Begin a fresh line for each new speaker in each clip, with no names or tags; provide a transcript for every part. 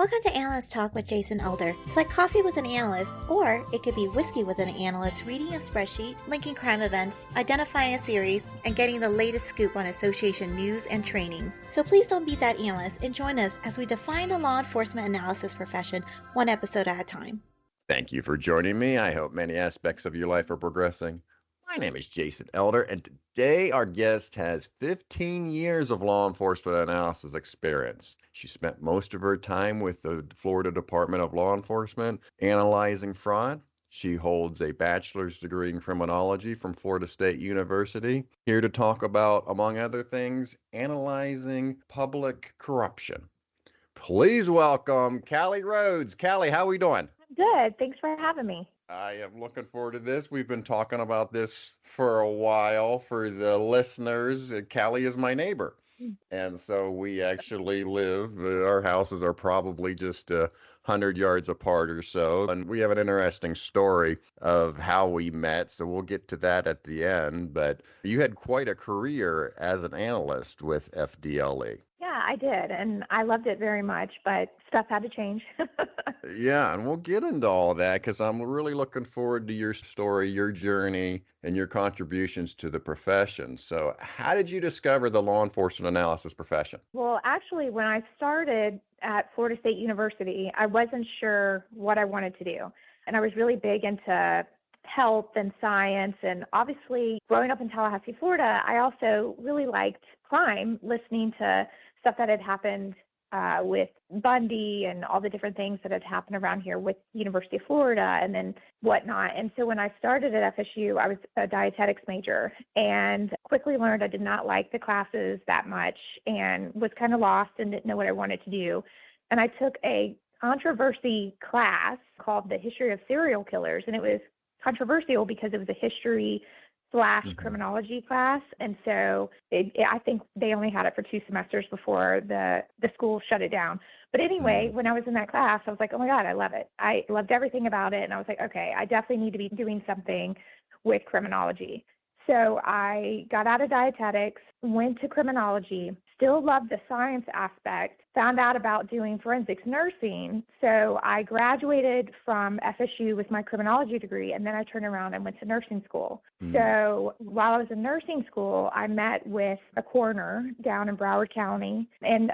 Welcome to Analyst Talk with Jason Elder. It's like coffee with an analyst, or it could be whiskey with an analyst reading a spreadsheet, linking crime events, identifying a series, and getting the latest scoop on association news and training. So please don't beat that analyst and join us as we define the law enforcement analysis profession one episode at a time.
Thank you for joining me. I hope many aspects of your life are progressing. My name is Jason Elder, and today our guest has 15 years of law enforcement analysis experience. She spent most of her time with the Florida Department of Law Enforcement analyzing fraud. She holds a bachelor's degree in criminology from Florida State University. Here to talk about, among other things, analyzing public corruption. Please welcome Callie Rhoads. Callie, how are we doing?
Good. Thanks for having me.
I am looking forward to this. We've been talking about this for a while. For the listeners, Callie is my neighbor. And so we actually live, our houses are probably just 100 yards apart or so. And we have an interesting story of how we met. So we'll get to that at the end. But you had quite a career as an analyst with FDLE.
Yeah, I did. And I loved it very much, but stuff had to change.
Yeah, and we'll get into all that because I'm really looking forward to your story, your journey, and your contributions to the profession. So how did you discover the law enforcement analysis profession?
Well, actually, when I started at Florida State University, I wasn't sure what I wanted to do. And I was really big into health and science. And obviously, growing up in Tallahassee, Florida, I also really liked crime, listening to stuff that had happened with Bundy and all the different things that had happened around here with University of Florida and then whatnot. And so when I started at FSU, I was a dietetics major and quickly learned I did not like the classes that much and was kind of lost and didn't know what I wanted to do. And I took a controversy class called the History of Serial Killers, and it was controversial because it was a history / criminology class. And so I think they only had it for 2 semesters before the school shut it down. But anyway, when I was in that class, I was like, oh my God, I love it. I loved everything about it. And I was like, okay, I definitely need to be doing something with criminology. So I got out of dietetics, went to criminology, still loved the science aspect, found out about doing forensics nursing. So I graduated from FSU with my criminology degree, and then I turned around and went to nursing school. So while I was in nursing school, I met with a coroner down in Broward County. And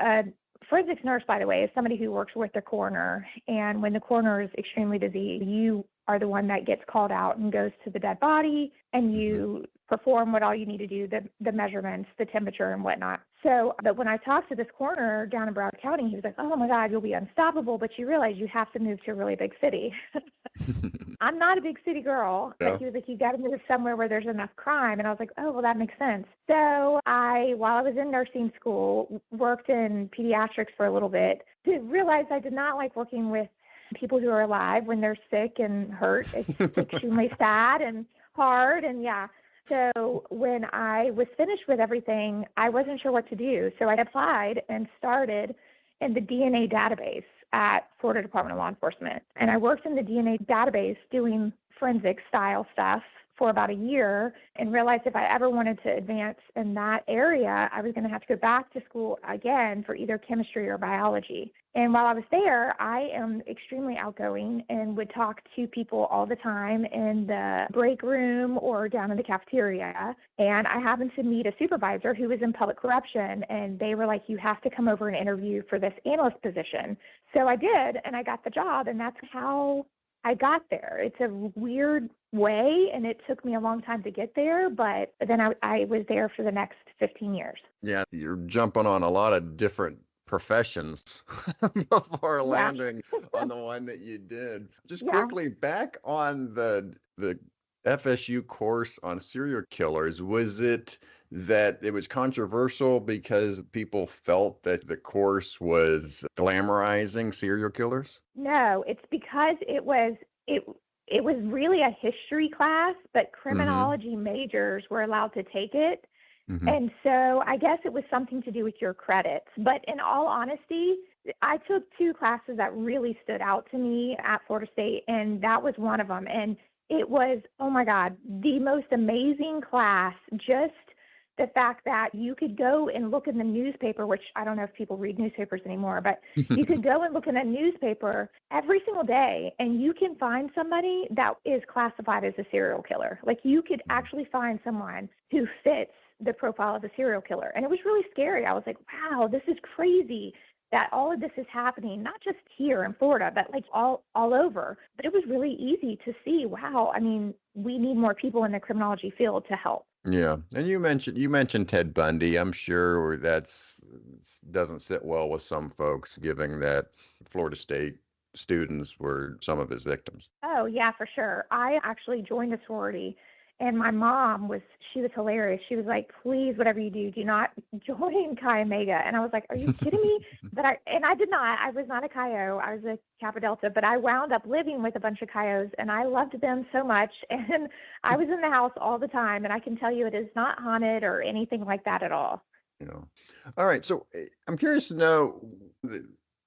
forensics nurse, by the way, is somebody who works with the coroner. And when the coroner is extremely busy, you are the one that gets called out and goes to the dead body, and you perform what all you need to do, the measurements, the temperature and whatnot. So, but when I talked to this coroner down in Broward County, he was like, oh my God, you'll be unstoppable, but you realize you have to move to a really big city. I'm not a big city girl.
Yeah.
But he was like, you got to move somewhere where there's enough crime. And I was like, oh, well, that makes sense. So while I was in nursing school, worked in pediatrics for a little bit, realized I did not like working with people who are alive when they're sick and hurt. It's extremely sad and hard. And yeah. So when I was finished with everything, I wasn't sure what to do. So I applied and started in the DNA database at Florida Department of Law Enforcement. And I worked in the DNA database doing forensic style stuff for about a year and realized if I ever wanted to advance in that area, I was going to have to go back to school again for either chemistry or biology. And while I was there, I am extremely outgoing and would talk to people all the time in the break room or down in the cafeteria. And I happened to meet a supervisor who was in public corruption, and they were like, you have to come over and interview for this analyst position. So I did, and I got the job, and that's how I got there. It's a weird way, and it took me a long time to get there, but then I was there for the next 15 years.
Yeah, you're jumping on a lot of different professions before landing on the one that you did. Just quickly, back on the FSU course on serial killers, was it that it was controversial because people felt that the course was glamorizing serial killers?
No, it's because it was really a history class, but criminology majors were allowed to take it. And so I guess it was something to do with your credits. But in all honesty, I took 2 classes that really stood out to me at Florida State, and that was one of them. And it was, oh my God, the most amazing class. Just the fact that you could go and look in the newspaper, which I don't know if people read newspapers anymore, but you could go and look in a newspaper every single day and you can find somebody that is classified as a serial killer. Like you could actually find someone who fits the profile of a serial killer. And it was really scary. I was like, wow, this is crazy that all of this is happening, not just here in Florida, but like all over. But it was really easy to see, wow, I mean, we need more people in the criminology field to help.
Yeah, and you mentioned Ted Bundy. I'm sure that's doesn't sit well with some folks, given that Florida State students were some of his victims.
Oh, yeah, for sure. I actually joined a sorority, and my mom she was hilarious. She was like, please, whatever you do not join Chi Omega. And I was like, are you kidding me? But I did not. I was not a Chi O. I was a Kappa Delta, but I wound up living with a bunch of Chi Os, and I loved them so much. And I was in the house all the time, and I can tell you it is not haunted or anything like that at all.
All right. So I'm curious to know,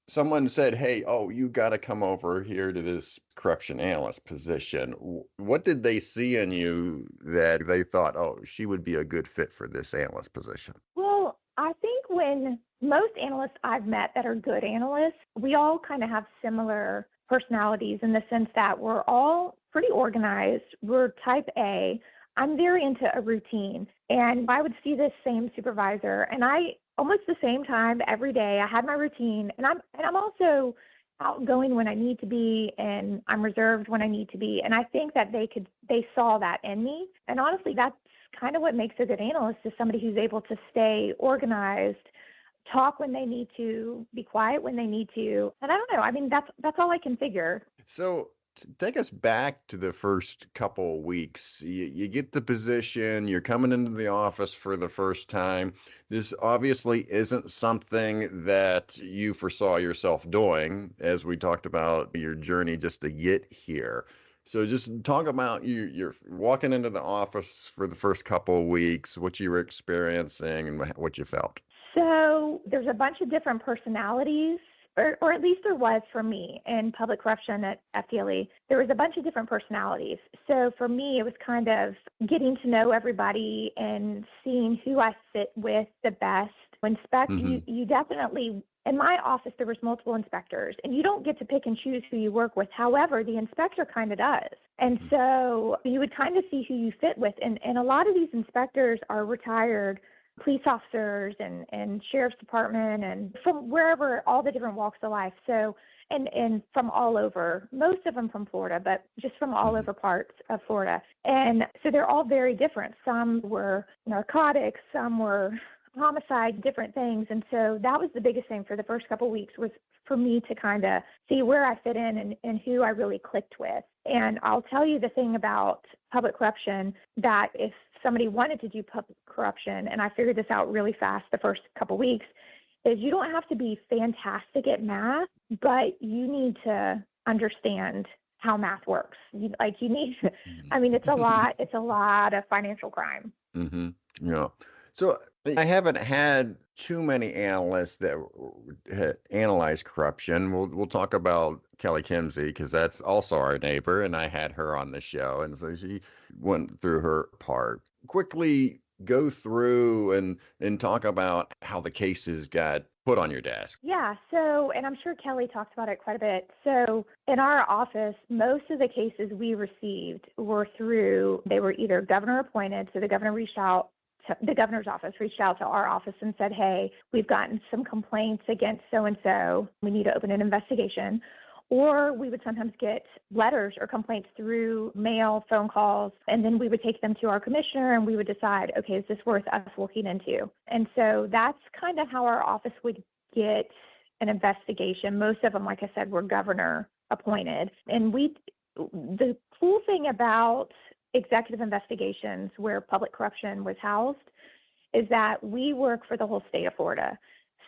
someone said, hey, oh, you got to come over here to this corruption analyst position. What did they see in you that they thought, oh, she would be a good fit for this analyst position?
Well, I think when most analysts I've met that are good analysts, we all kind of have similar personalities in the sense that we're all pretty organized. We're type A. I'm very into a routine, and I would see this same supervisor, and I almost the same time every day. I had my routine, and I'm also outgoing when I need to be, and I'm reserved when I need to be. And I think that they saw that in me. And honestly, that's kind of what makes a good analyst, is somebody who's able to stay organized, talk when they need to, be quiet when they need to. And I don't know. I mean, that's all I can figure.
So take us back to the first couple of weeks. You get the position, you're coming into the office for the first time. This obviously isn't something that you foresaw yourself doing, as we talked about your journey just to get here. So just talk about you're walking into the office for the first couple of weeks, what you were experiencing and what you felt.
So there's a bunch of different personalities, or at least there was for me in public corruption at FDLE. There was a bunch of different personalities. So for me, it was kind of getting to know everybody and seeing who I fit with the best. You definitely, in my office, there was multiple inspectors, and you don't get to pick and choose who you work with. However, the inspector kind of does. And so you would kind of see who you fit with. And a lot of these inspectors are retired police officers and sheriff's department, and from wherever, all the different walks of life. So, and from all over, most of them from Florida, but just from all over parts of Florida. And so they're all very different. Some were narcotics, some were homicide, different things. And so that was the biggest thing for the first couple of weeks, was for me to kind of see where I fit in and who I really clicked with. And I'll tell you the thing about public corruption, that if somebody wanted to do public corruption, and I figured this out really fast the first couple of weeks, is you don't have to be fantastic at math, but you need to understand how math works. I mean, it's a lot of financial crime.
Mm-hmm. Yeah. So I haven't had too many analysts that analyze corruption. We'll talk about Kelly Kimsey, because that's also our neighbor, and I had her on the show, and so she went through her part. Quickly go through and talk about how the cases got put on your desk.
Yeah, so, and I'm sure Kelly talks about it quite a bit. So in our office, most of the cases we received they were either governor appointed, so the governor's office reached out to our office and said, hey, we've gotten some complaints against so-and-so. We need to open an investigation. Or we would sometimes get letters or complaints through mail, phone calls, and then we would take them to our commissioner and we would decide, okay, is this worth us looking into? And so that's kind of how our office would get an investigation. Most of them, like I said, were governor appointed. And the cool thing about executive investigations, where public corruption was housed, is that we work for the whole state of Florida.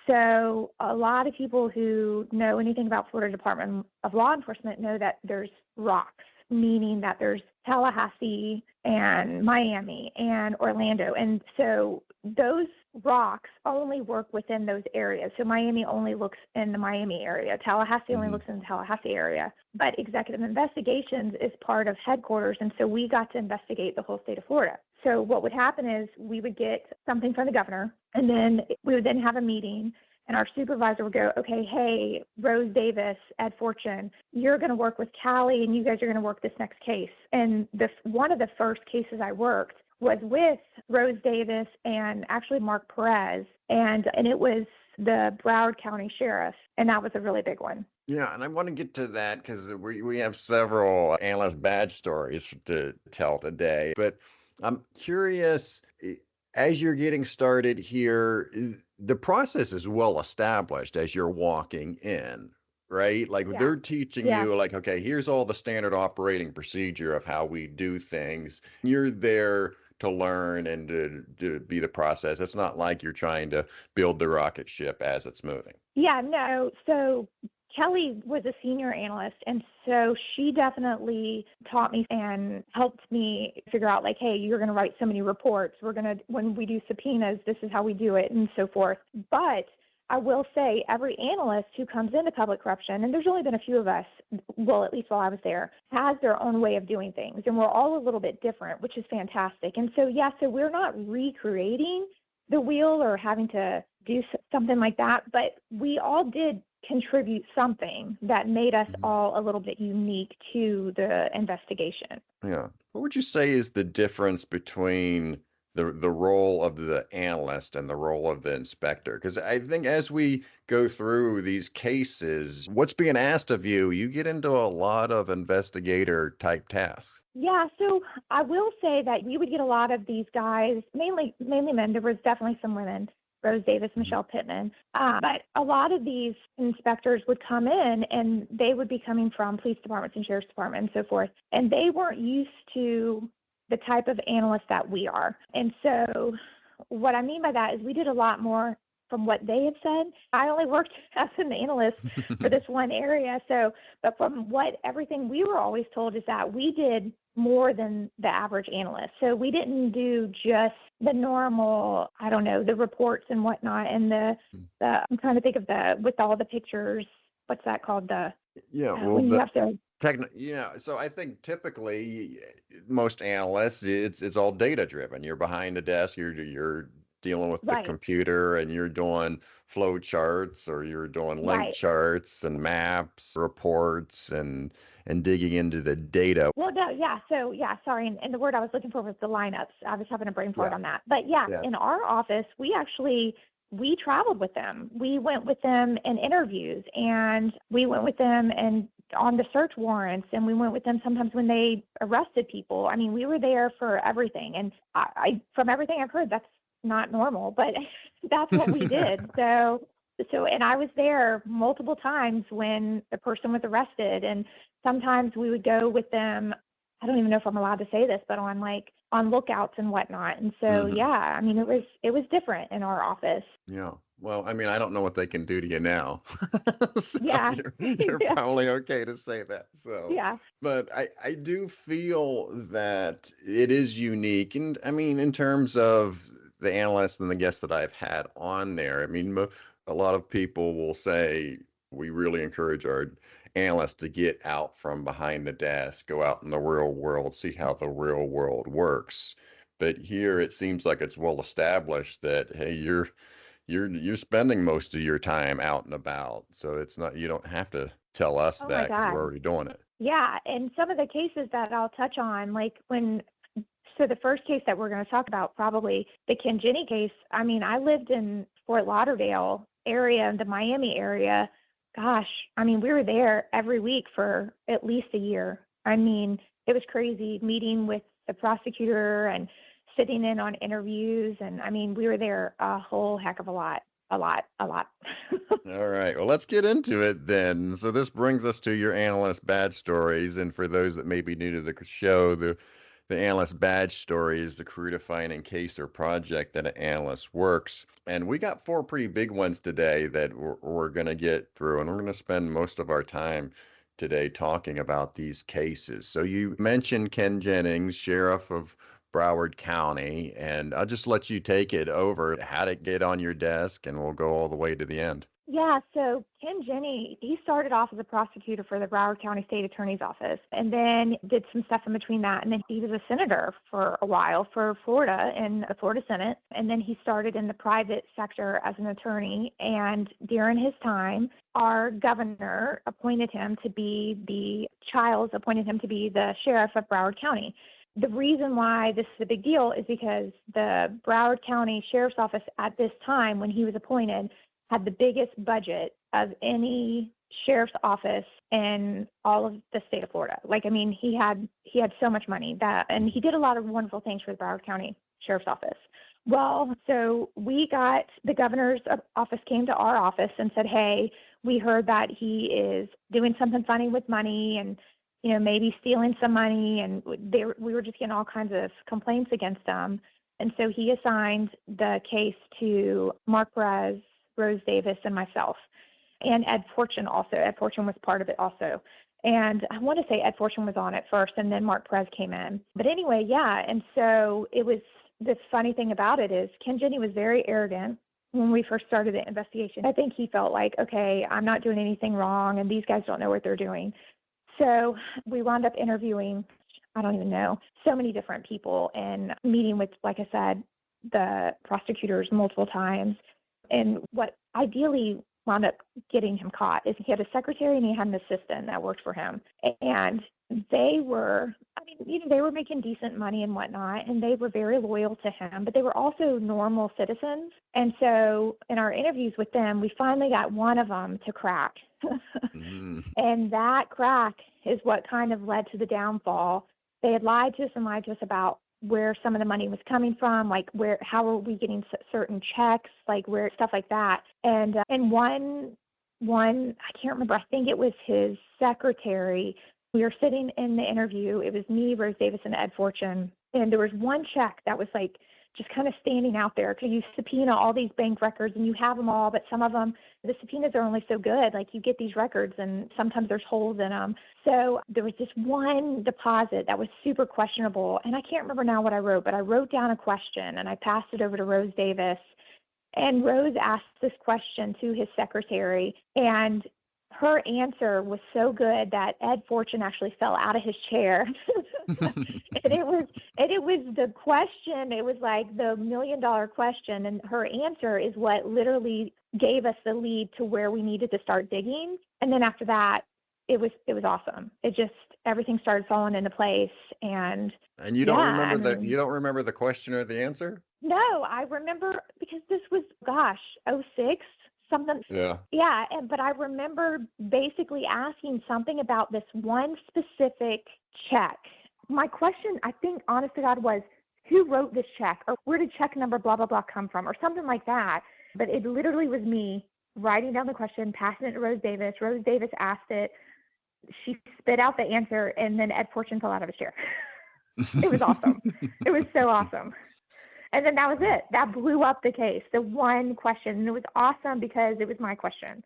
So a lot of people who know anything about Florida Department of Law Enforcement know that there's rocks, meaning that there's Tallahassee and Miami and Orlando. And so those rocks only work within those areas. So Miami only looks in the Miami area. Tallahassee only looks in the Tallahassee area. But executive investigations is part of headquarters. And so we got to investigate the whole state of Florida. So what would happen is we would get something from the governor, and then we would then have a meeting, and our supervisor would go, okay, hey, Rose Davis, Ed Fortune, you're going to work with Callie, and you guys are going to work this next case. And one of the first cases I worked was with Rose Davis and actually Mark Perez, and it was the Broward County Sheriff, and that was a really big one.
Yeah, and I want to get to that because we have several analyst badge stories to tell today. But I'm curious, as you're getting started here, the process is well established as you're walking in, right? Like
Yeah.
they're teaching
Yeah.
you, like, okay, here's all the standard operating procedure of how we do things. You're there to learn and to be the process. It's not like you're trying to build the rocket ship as it's moving.
Yeah, no. So Kelly was a senior analyst, and so she definitely taught me and helped me figure out, like, hey, you're going to write so many reports. When we do subpoenas, this is how we do it, and so forth. But I will say every analyst who comes into public corruption, and there's only been a few of us, well, at least while I was there, has their own way of doing things. And we're all a little bit different, which is fantastic. And so, yeah, so we're not recreating the wheel or having to do something like that, but we all did contribute something that made us all a little bit unique to the investigation.
Yeah. What would you say is the difference between the role of the analyst and the role of the inspector? Because I think as we go through these cases, what's being asked of you, you get into a lot of investigator type tasks.
Yeah, so I will say that we would get a lot of these guys, mainly men. There was definitely some women, Rose Davis, Michelle Pittman. But a lot of these inspectors would come in, and they would be coming from police departments and sheriff's department and so forth. And they weren't used to the type of analyst that we are. And so what I mean by that is we did a lot more from what they had said. I only worked as an analyst for this one area. But from everything we were always told is that we did more than the average analyst. So we didn't do just the normal, I don't know, the reports and whatnot. And I'm trying to think of with all the pictures, what's that called? When you have to.
So I think typically most analysts, it's all data driven. You're behind a desk, you're dealing with the computer, and you're doing flow charts, or you're doing link charts and maps, reports, and digging into the data.
Well, no, yeah. So, yeah, sorry. And the word I was looking for was the lineups. I was having a brain fart on that. But in our office, we traveled with them. We went with them in interviews, and we went with them and on the search warrants, and we went with them sometimes when they arrested people. I mean, we were there for everything. And I from everything I've heard, that's not normal, but that's what we did. So, and I was there multiple times when the person was arrested, and sometimes we would go with them. I don't even know if I'm allowed to say this, but on lookouts and whatnot. And so, I mean, it was different in our office.
Yeah. Well, I mean, I don't know what they can do to you now. So you're
Yeah.
probably okay to say that. So,
Yeah.
But I do feel that it is unique. And I mean, in terms of the analysts and the guests that I've had on there, I mean, a lot of people will say we really encourage our analysts to get out from behind the desk, go out in the real world, see how the real world works. But here it seems like it's well established that, hey, you're spending most of your time out and about. So it's not, you don't have to tell us that because we're already doing it.
Yeah. And some of the cases that I'll touch on, so the first case that we're going to talk about, probably the Jenne case. I mean, I lived in Fort Lauderdale area, the Miami area. Gosh, I mean, we were there every week for at least a year. I mean, it was crazy meeting with the prosecutor and sitting in on interviews. And I mean, we were there a whole heck of a lot. All
right. Well, let's get into it then. So this brings us to your analyst badge stories. And for those that may be new to the show, the analyst badge story is the career-defining case or project that an analyst works. And we got 4 pretty big ones today that we're going to get through. And we're going to spend most of our time today talking about these cases. So you mentioned Ken Jennings, Sheriff of Broward County, and I'll just let you take it over. How to get on your desk, and we'll go all the way to the end.
Yeah, so Ken Jenne, he started off as a prosecutor for the Broward County State Attorney's Office and then did some stuff in between that. And then he was a senator for a while for Florida in the Florida Senate. And then he started in the private sector as an attorney. And during his time, our governor appointed him to be the sheriff of Broward County. The reason why this is a big deal is because the Broward County Sheriff's Office at this time, when he was appointed, had the biggest budget of any sheriff's office in all of the state of Florida. Like, I mean, he had so much money and he did a lot of wonderful things for the Broward County Sheriff's Office. Well, so the governor's office came to our office and said, hey, we heard that he is doing something funny with money and, maybe stealing some money. And we were just getting all kinds of complaints against him. And so he assigned the case to Mark Foley, Rose Davis, and myself, and Ed Fortune also. Ed Fortune was part of it also. And I want to say Ed Fortune was on it first, and then Mark Foley came in. But anyway, yeah, and so it was, the funny thing about it is Ken Jenne was very arrogant when we first started the investigation. I think he felt like, okay, I'm not doing anything wrong, and these guys don't know what they're doing. So we wound up interviewing, I don't even know, so many different people and meeting with, like I said, the prosecutors multiple times. And what ideally wound up getting him caught is he had a secretary and he had an assistant that worked for him. And they were making decent money and whatnot, and they were very loyal to him, but they were also normal citizens. And so in our interviews with them, we finally got one of them to crack. And that crack is what kind of led to the downfall. They had lied to us about where some of the money was coming from, like how are we getting certain checks, like where stuff like that. And one, I can't remember, I think it was his secretary. We were sitting in the interview. It was me, Rose Davis, and Ed Fortune. And there was one check that was like just kind of standing out there because you subpoena all these bank records and you have them all, but some of them, the subpoenas are only so good. Like you get these records and sometimes there's holes in them. So there was this one deposit that was super questionable. And I can't remember now what I wrote, but I wrote down a question and I passed it over to Rose Davis. And Rose asked this question to his secretary, and her answer was so good that Ed Fortune actually fell out of his chair. and it was the question, it was like the $1 million question, and her answer is what literally gave us the lead to where we needed to start digging. And then after that, it was awesome. It just, everything started falling into place. And
you don't remember the question or the answer?
No, I remember because this was, 06. Something. Yeah. But I remember basically asking something about this one specific check. My question, I think, honest to God, was who wrote this check or where did check number blah, blah, blah come from or something like that. But it literally was me writing down the question, passing it to Rose Davis. Rose Davis asked it. She spit out the answer, and then Ed Fortune fell out of his chair. It was awesome. It was so awesome. And then that was it. That blew up the case, the one question. And it was awesome because it was my question.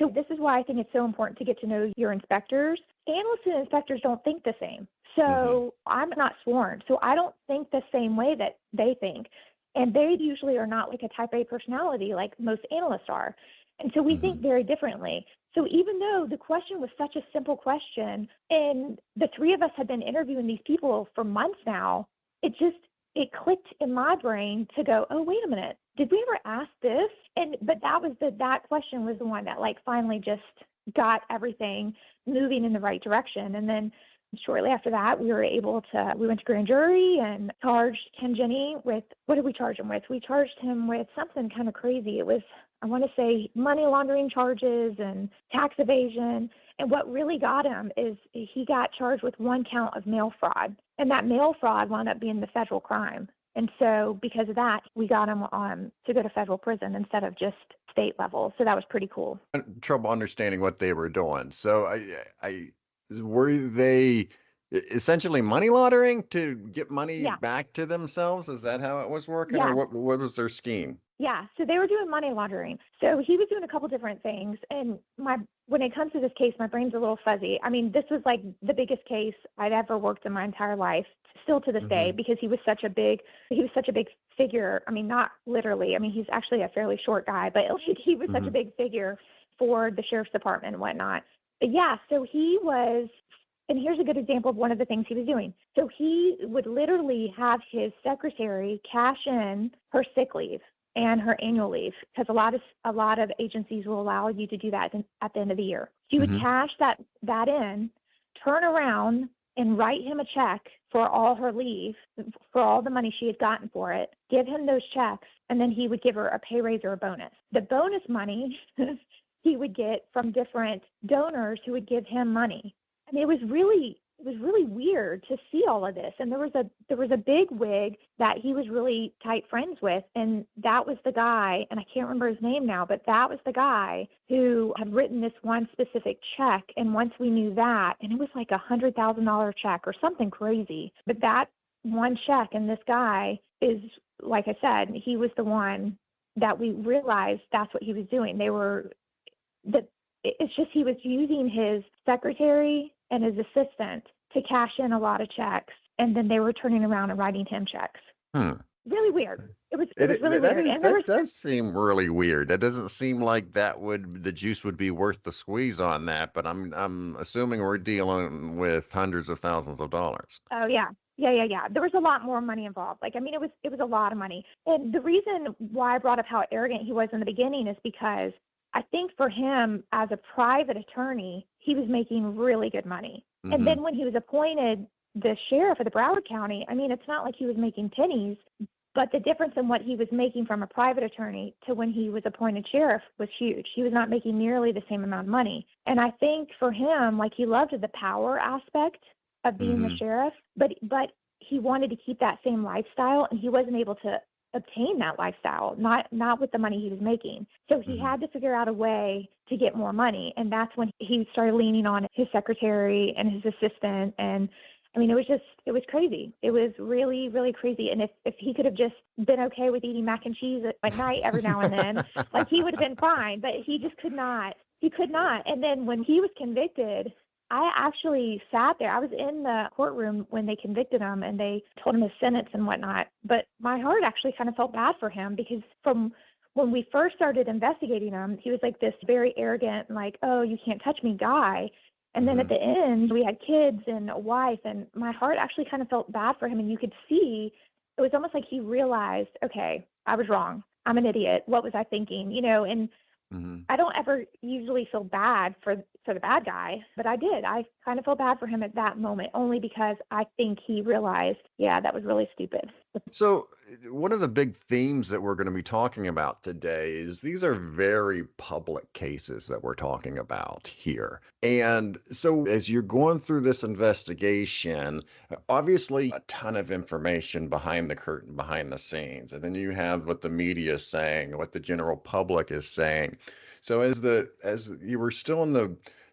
So this is why I think it's so important to get to know your inspectors. Analysts and inspectors don't think the same. So I'm not sworn. So I don't think the same way that they think. And they usually are not like a type A personality like most analysts are. And so we think very differently. So even though the question was such a simple question, and the three of us had been interviewing these people for months now, it clicked in my brain to go, oh, wait a minute, did we ever ask this? But that question was the one that like finally just got everything moving in the right direction. And then shortly after that, we went to grand jury and charged Ken Jenne with, what did we charge him with? We charged him with something kind of crazy. It was, I want to say, money laundering charges and tax evasion. And what really got him is he got charged with one count of mail fraud. And that mail fraud wound up being the federal crime. And so because of that, we got him to go to federal prison instead of just state level. So that was pretty cool.
Trouble understanding what they were doing. So were they Essentially money laundering to get money
Yeah,
back to themselves. Is that how it was working, or
yeah.
what was their scheme?
Yeah, so they were doing money laundering. So he was doing a couple different things. And when it comes to this case, my brain's a little fuzzy. I mean, this was like the biggest case I'd ever worked in my entire life, still to this day,
Hmm.
because he was such a big figure. I mean, not literally. I mean, he's actually a fairly short guy, but he was such a
Hmm.
big figure for the sheriff's department and whatnot. But yeah, so he was, and here's a good example of one of the things he was doing. So he would literally have his secretary cash in her sick leave and her annual leave, because a lot of agencies will allow you to do that at the end of the year. She would
Hmm.
cash that in, turn around and write him a check for all her leave, for all the money she had gotten for it, give him those checks, and then he would give her a pay raise or a bonus. The bonus money he would get from different donors who would give him money. I mean, it was really weird to see all of this. And there was a big wig that he was really tight friends with, and that was the guy, and I can't remember his name now, but that was the guy who had written this one specific check. And once we knew that, and it was like $100,000 check or something crazy, but that one check, and this guy is, like I said, he was the one that we realized that's what he was doing. It's just he was using his secretary and his assistant to cash in a lot of checks, and then they were turning around and writing him checks.
Hmm.
Really weird. It was really
That
weird.
is
And there was
that does seem really weird. That doesn't seem like the juice would be worth the squeeze on that, but I'm assuming we're dealing with hundreds of thousands of dollars.
oh yeah. Yeah. There was a lot more money involved. Like, I mean, it was a lot of money. And the reason why I brought up how arrogant he was in the beginning is because I think for him as a private attorney, he was making really good money. And
Hmm.
then when he was appointed the sheriff of the Broward County, I mean, it's not like he was making pennies, but the difference in what he was making from a private attorney to when he was appointed sheriff was huge. He was not making nearly the same amount of money. And I think for him, like, he loved the power aspect of being the
Hmm.
sheriff, but he wanted to keep that same lifestyle, and he wasn't able to obtain that lifestyle, not with the money he was making. So he
Hmm.
had to figure out a way to get more money, and that's when he started leaning on his secretary and his assistant. And I mean, it was crazy. It was really, really crazy. And if he could have just been okay with eating mac and cheese at night every now and then, like, he would have been fine, but he just could not. He could not. And then when he was convicted, I actually sat there. I was in the courtroom when they convicted him and they told him his sentence and whatnot. But my heart actually kind of felt bad for him, because from when we first started investigating him, he was like this very arrogant, like, oh, you can't touch me guy. And then
Hmm.
at the end, we had kids and a wife, and my heart actually kind of felt bad for him. And you could see it was almost like he realized, okay, I was wrong. I'm an idiot. What was I thinking? And
Hmm.
I don't ever usually feel bad for the bad guy, but I did. I kind of felt bad for him at that moment, only because I think he realized, yeah, that was really stupid.
So, one of the big themes that we're going to be talking about today is these are very public cases that we're talking about here. And so, as you're going through this investigation, obviously a ton of information behind the curtain, behind the scenes. And then you have what the media is saying, what the general public is saying. So, as you were still in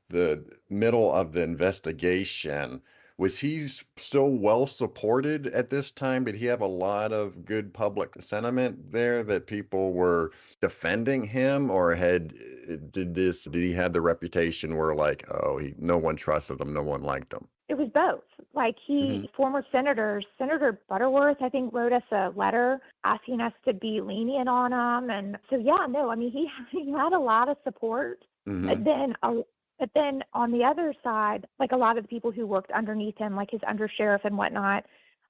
the middle of the investigation, was he still well supported at this time? Did he have a lot of good public sentiment there that people were defending him, or did he have the reputation where, like, oh, no one trusted him, no one liked him?
It was both. Like,
Hmm.
former Senator Butterworth, I think, wrote us a letter asking us to be lenient on him. And so, yeah, no, I mean, he had a lot of support.
Hmm.
But then on the other side, like, a lot of the people who worked underneath him, like his undersheriff and whatnot,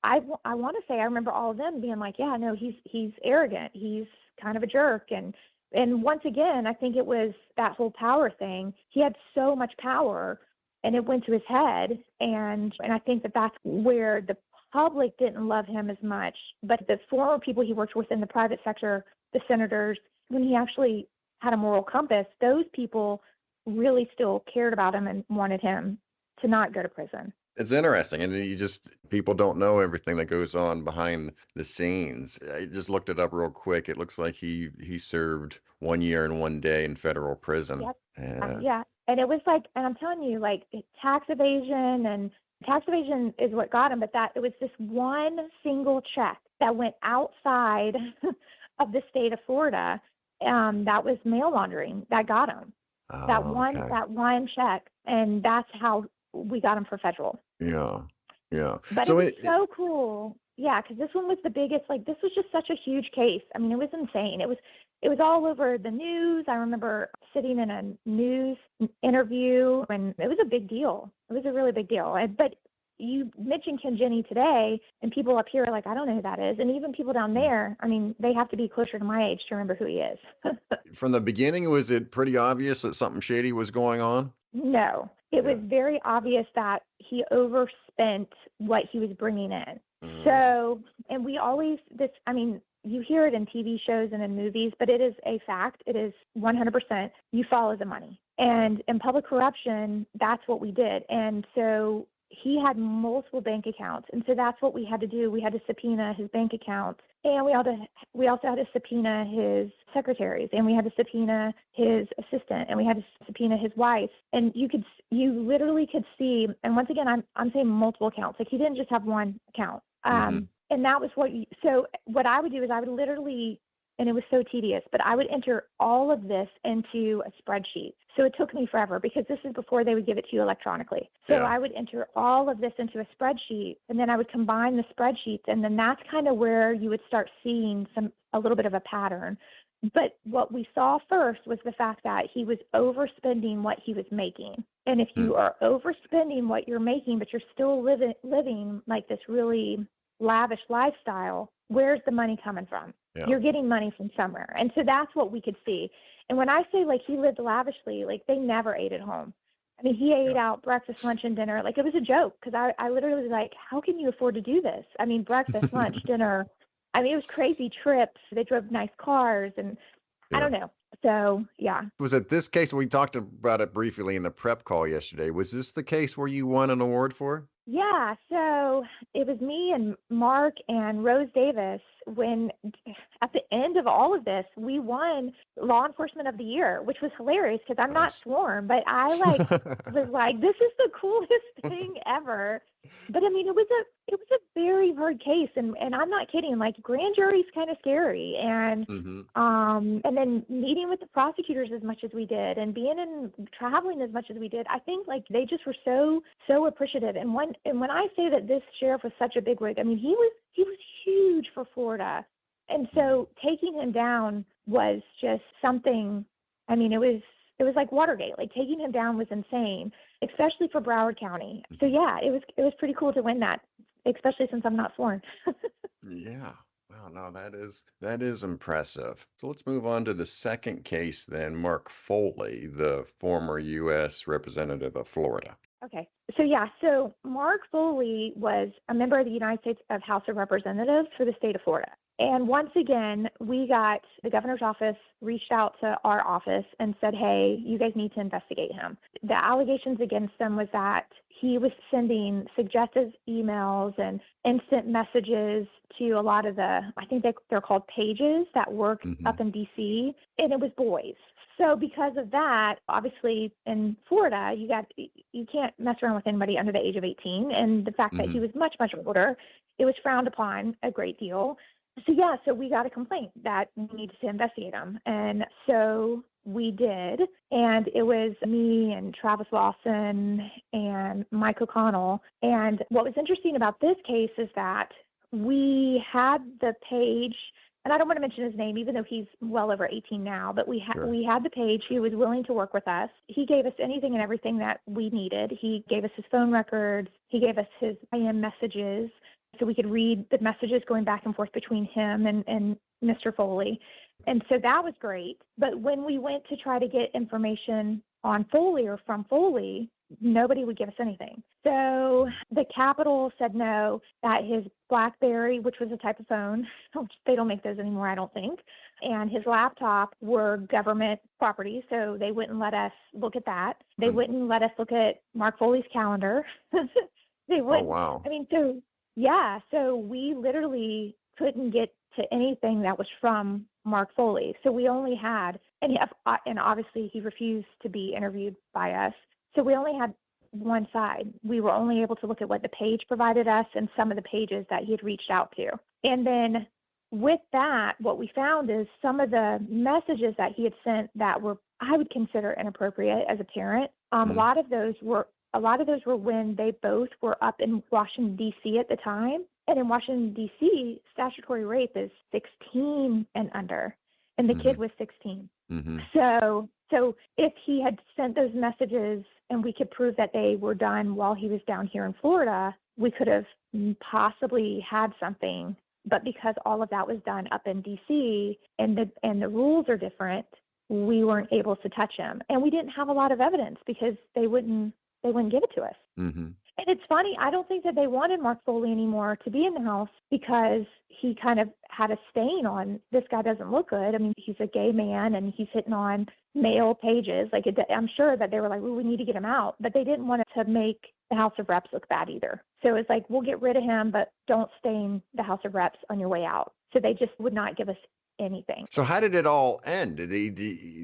I want to say I remember all of them being like, yeah, no, he's arrogant. He's kind of a jerk. And once again, I think it was that whole power thing. He had so much power, and it went to his head. And I think that that's where the public didn't love him as much. But the former people he worked with in the private sector, the senators, when he actually had a moral compass, those people really still cared about him and wanted him to not go to prison.
It's interesting, and people don't know everything that goes on behind the scenes. I just looked it up real quick. It looks like he served 1 year and 1 day in federal prison.
Yep. Yeah. And it was like, and I'm telling you, like, tax evasion and Tax evasion is what got him, but that it was this one single check that went outside of the state of Florida. That was mail laundering that got him. That one check, and that's how we got him for federal.
Yeah.
But
So
it was so cool. Yeah, because this one was the biggest. Like, this was just such a huge case. I mean, it was insane. It was all over the news. I remember sitting in a news interview, and it was a big deal. It was a really big deal. But you mentioned Ken Jenne today, and people up here are like, I don't know who that is. And even people down there, I mean, they have to be closer to my age to remember who he is.
From the beginning, was it pretty obvious that something shady was going on?
No, it was very obvious that he overspent what he was bringing in. So, and we always, you hear it in TV shows and in movies, but it is a fact. It is 100%. You follow the money. And in public corruption, that's what we did. And so he had multiple bank accounts. And so that's what we had to do. We had to subpoena his bank accounts. And we also had to subpoena his secretaries, and we had to subpoena his assistant, and we had to subpoena his wife. And you literally could see, and once again, I'm saying multiple accounts. Like, he didn't just have one account. And that was so what I would do is I would literally, and it was so tedious, but I would enter all of this into a spreadsheet. So it took me forever because this is before they would give it to you electronically. So I would enter all of this into a spreadsheet, and then I would combine the spreadsheets, and then that's kind of where you would start seeing a little bit of a pattern. But what we saw first was the fact that he was overspending what he was making. And if you are overspending what you're making, but you're still living like this really lavish lifestyle, where's the money coming from? Yeah. You're getting money from somewhere. And so that's what we could see. And when I say, like, he lived lavishly, like, they never ate at home. I mean, he ate out breakfast, lunch, and dinner. Like, it was a joke because I literally was like, how can you afford to do this? I mean, breakfast, lunch, dinner. I mean, it was crazy trips. They drove nice cars, and I don't know. So, yeah.
Was it this case? We talked about it briefly in the prep call yesterday. Was this the case where you won an award for?
Yeah, so it was me and Mark and Rose Davis when at the end of all of this, we won Law Enforcement of the Year, which was hilarious because I'm not sworn, but I was like, this is the coolest thing ever. But I mean, it was a very hard case, and I'm not kidding. Like, grand jury's kind of scary, and then meeting with the prosecutors as much as we did, and traveling as much as we did, I think like they just were so appreciative. And when I say that this sheriff was such a bigwig, I mean he was huge for Florida, and so taking him down was just something. I mean, it was like Watergate. Like, taking him down was insane, especially for Broward County. So yeah, it was pretty cool to win that, especially since I'm not sworn.
Yeah. Wow, no, that is impressive. So let's move on to the second case then, Mark Foley, the former U.S. Representative of Florida.
Okay. So Mark Foley was a member of the United States House of Representatives for the state of Florida. And once again, the governor's office reached out to our office and said, hey, you guys need to investigate him. The allegations against him was that he was sending suggestive emails and instant messages to a lot of I think they're called pages that work up in D.C., and it was boys. So because of that, obviously in Florida, you can't mess around with anybody under the age of 18. And the fact that he was much, much older, it was frowned upon a great deal. So we got a complaint that we needed to investigate him. And so we did. And it was me and Travis Lawson and Mike O'Connell. And what was interesting about this case is that we had the page, and I don't want to mention his name, even though he's well over 18 now, but we had the page. He was willing to work with us. He gave us anything and everything that we needed. He gave us his phone records. He gave us his IM messages so we could read the messages going back and forth between him and Mr. Foley. And so that was great. But when we went to try to get information on Foley or from Foley, nobody would give us anything. So the Capitol said no, that his BlackBerry, which was a type of phone, which they don't make those anymore, I don't think, and his laptop were government property, so they wouldn't let us look at that. They wouldn't let us look at Mark Foley's calendar. They wouldn't. Oh, wow. I mean, so we literally couldn't get to anything that was from Mark Foley. So we only had, and obviously he refused to be interviewed by us. So we only had one side. We were only able to look at what the page provided us and some of the pages that he had reached out to. And then with that, what we found is some of the messages that he had sent that were, I would consider inappropriate as a parent. A lot of those were when they both were up in Washington, D.C. at the time. And in Washington, D.C., statutory rape is 16 and under, and the kid was 16. So if he had sent those messages and we could prove that they were done while he was down here in Florida, we could have possibly had something. But because all of that was done up in D.C. and the rules are different, we weren't able to touch him. And we didn't have a lot of evidence because they wouldn't give it to us. And it's funny, I don't think that they wanted Mark Foley anymore to be in the house because he kind of had a stain on, this guy doesn't look good. I mean, he's a gay man and he's hitting on male pages. Like, I'm sure that they were like, well, we need to get him out. But they didn't want it to make the House of Reps look bad either. So it's like, we'll get rid of him, but don't stain the House of Reps on your way out. So they just would not give us anything.
So how did it all end?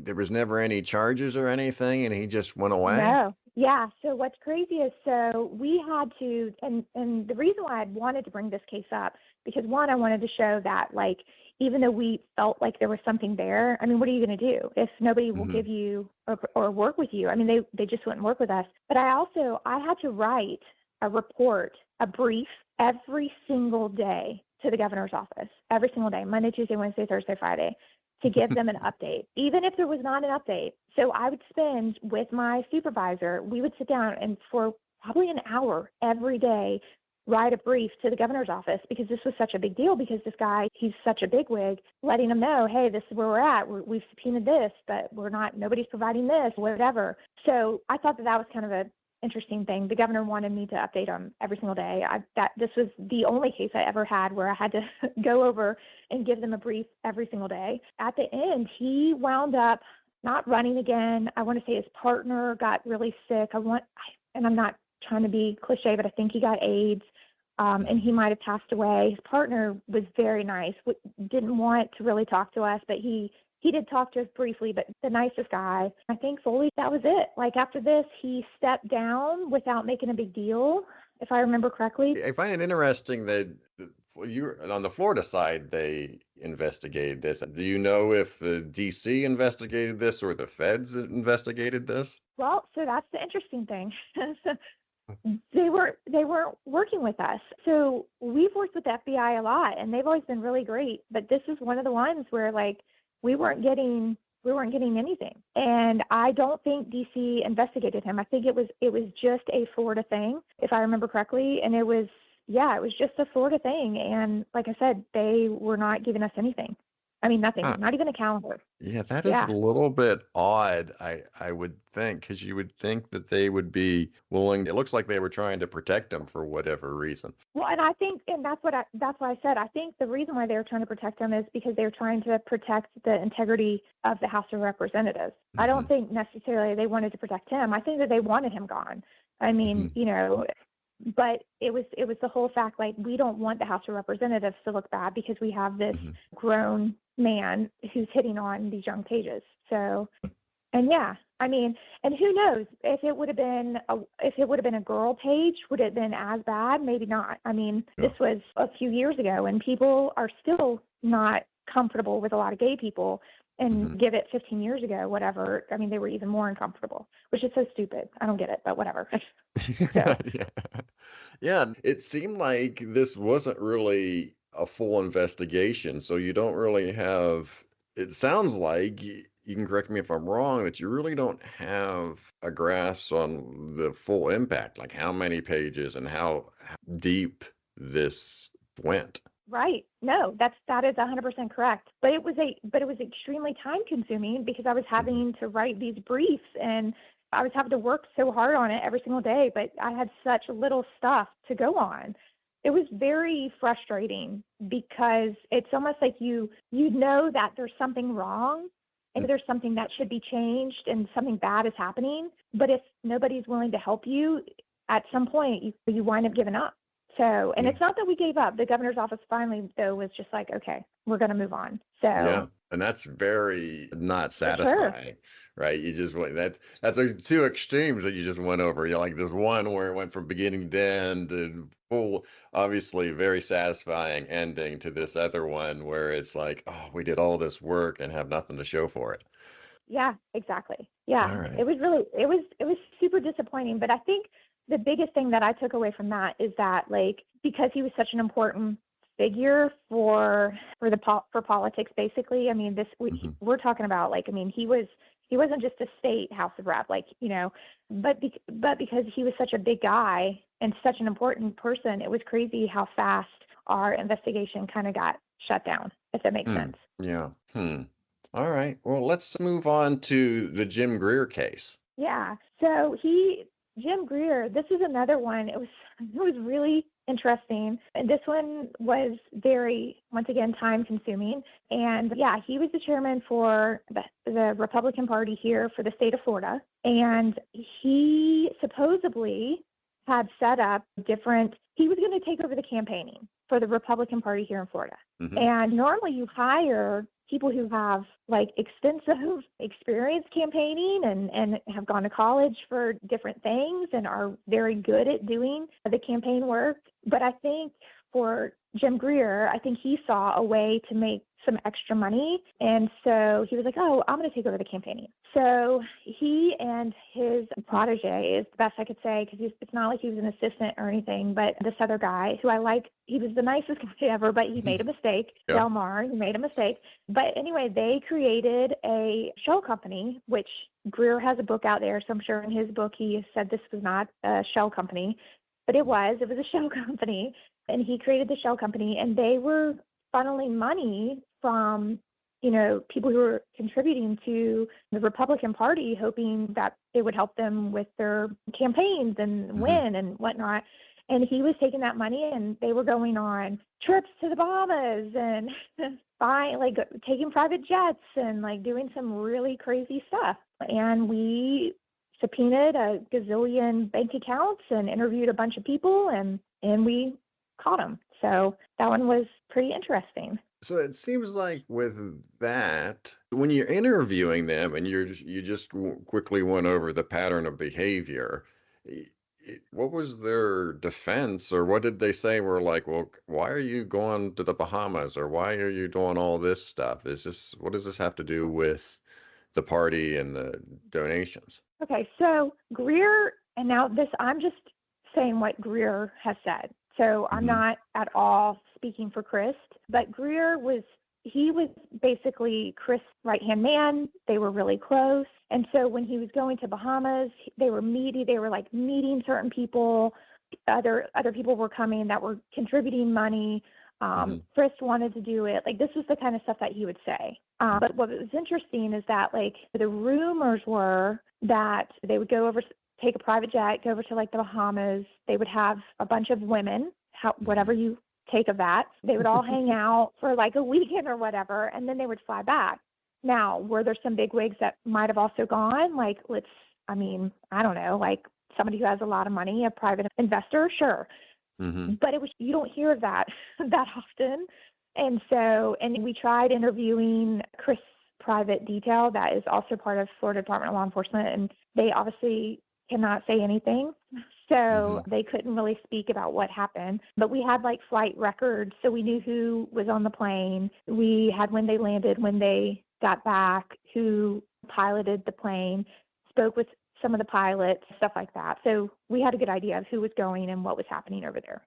There was never any charges or anything, and he just went away?
No. Yeah. So what's crazy is, so we had to, and the reason why I wanted to bring this case up, because one, I wanted to show that, like, even though we felt like there was something there, I mean, what are you going to do if nobody will give you or work with you? I mean, they just wouldn't work with us. But I had to write a report, a brief every single day to the governor's office, every single day, Monday, Tuesday, Wednesday, Thursday, Friday, to give them an update, even if there was not an update. So I would spend with my supervisor, we would sit down and for probably an hour every day, write a brief to the governor's office, because this was such a big deal, because this guy, he's such a bigwig, letting them know, hey, this is where we're at. We've subpoenaed this, but nobody's providing this, whatever. So I thought that was kind of a interesting thing. The governor wanted me to update him every single day. This was the only case I ever had where I had to go over and give them a brief every single day. At the end, he wound up not running again. I want to say his partner got really sick. And I'm not trying to be cliche, but I think he got AIDS, and he might have passed away. His partner was very nice, didn't want to really talk to us, but he did talk to us briefly, but the nicest guy. I think Foley, that was it. Like, after this, he stepped down without making a big deal, if I remember correctly.
I find it interesting that on the Florida side, they investigated this. Do you know if the D.C. investigated this or the feds investigated this?
Well, so that's the interesting thing. They weren't working with us. So we've worked with the FBI a lot, and they've always been really great. But this is one of the ones where, like, we weren't getting anything. And I don't think DC investigated him. I think it was just a Florida thing, if I remember correctly. And it was just a Florida thing. And like I said, they were not giving us anything. I mean, nothing, not even a calendar.
Yeah, that is a little bit odd, I would think, because you would think that they would be willing. It looks like they were trying to protect him for whatever reason.
Well, and I think, and that's why I said, I think the reason why they were trying to protect him is because they were trying to protect the integrity of the House of Representatives. I don't think necessarily they wanted to protect him. I think that they wanted him gone. I mean, but it was the whole fact, like, we don't want the House of Representatives to look bad because we have this grown man who's hitting on these young pages. So, and I mean, and who knows if it would have been a girl page, would it have been as bad? Maybe not. I mean, this was a few years ago, and people are still not comfortable with a lot of gay people. And give it 15 years ago, whatever. I mean, they were even more uncomfortable, which is so stupid. I don't get it, but whatever.
Yeah, it seemed like this wasn't really a full investigation, so you don't really have. It sounds like, you can correct me if I'm wrong, that you really don't have a grasp on the full impact, like how many pages and how deep this went.
Right. No, that is 100% correct. But it was extremely time consuming because I was having to write these briefs and I was having to work so hard on it every single day, but I had such little stuff to go on. It was very frustrating because it's almost like you know that there's something wrong and there's something that should be changed and something bad is happening. But if nobody's willing to help you, at some point you wind up giving up. So, and it's not that we gave up. The governor's office finally, though, was just like, okay, we're going to move on. So,
And that's very not
For sure.
satisfying, right? You just went that's two extremes that you just went over. You're like this one where it went from beginning to end and full, obviously very satisfying ending, to this other one where it's like, oh, we did all this work and have nothing to show for it.
Yeah, exactly. Yeah.
All
It
right.
was really it was super disappointing, but I think the biggest thing that I took away from that is that, like, because he was such an important figure for politics, basically. I mean,
Hmm.
we're talking about, like, I mean, he wasn't just a state House of Rep, like, but because he was such a big guy and such an important person, it was crazy how fast our investigation kind of got shut down, if that makes
Hmm.
sense.
Yeah. Hmm. All right. Well, let's move on to the Jim Greer case.
Yeah. So Jim Greer, this is another one. It was really interesting. And this one was very, once again, time consuming. And yeah, he was the chairman for the Republican Party here for the state of Florida. And he supposedly had set up he was going to take over the campaigning for the Republican Party here in Florida.
Hmm.
And normally you hire people who have, like, extensive experience campaigning and have gone to college for different things and are very good at doing the campaign work. But I think for Jim Greer, I think he saw a way to make some extra money. And so he was like, oh, I'm going to take over the campaigning. So he and his protege, is the best I could say, because it's not like he was an assistant or anything, but this other guy who I like, he was the nicest guy ever, but he made a mistake.
Yeah.
Del Mar, he made a mistake. But anyway, they created a shell company, which Greer has a book out there. So I'm sure in his book he said this was not a shell company, but it was a shell company. And he created the shell company, and they were funneling money from, people who were contributing to the Republican Party, hoping that it would help them with their campaigns and win and whatnot. And he was taking that money, and they were going on trips to the Bahamas and taking private jets and, like, doing some really crazy stuff. And we subpoenaed a gazillion bank accounts and interviewed a bunch of people, and we caught him. So that one was pretty interesting.
So it seems like with that, when you're interviewing them and you just quickly went over the pattern of behavior, what was their defense, or what did they say? Were like, well, why are you going to the Bahamas, or why are you doing all this stuff? What does this have to do with the party and the donations?
Okay, so Greer, and now this, I'm just saying what Greer has said. So I'm
Hmm.
not at all speaking for Chris, but he was basically Chris' right-hand man. They were really close. And so when he was going to Bahamas, they were like meeting certain people. Other people were coming that were contributing money.
Hmm.
Chris wanted to do it. Like, this was the kind of stuff that he would say. But what was interesting is that, like, the rumors were that they would take a private jet, go over to, like, the Bahamas. They would have a bunch of women, whatever you take of that. They would all hang out for, like, a weekend or whatever, and then they would fly back. Now, were there some bigwigs that might have also gone? Like, I don't know, like somebody who has a lot of money, a private investor, sure.
Hmm.
But you don't hear of that that often. And we tried interviewing Chris' private detail that is also part of Florida Department of Law Enforcement, and they obviously cannot say anything. So they couldn't really speak about what happened. But we had, like, flight records, so we knew who was on the plane. We had when they landed, when they got back, who piloted the plane, spoke with some of the pilots, stuff like that. So we had a good idea of who was going and what was happening over there.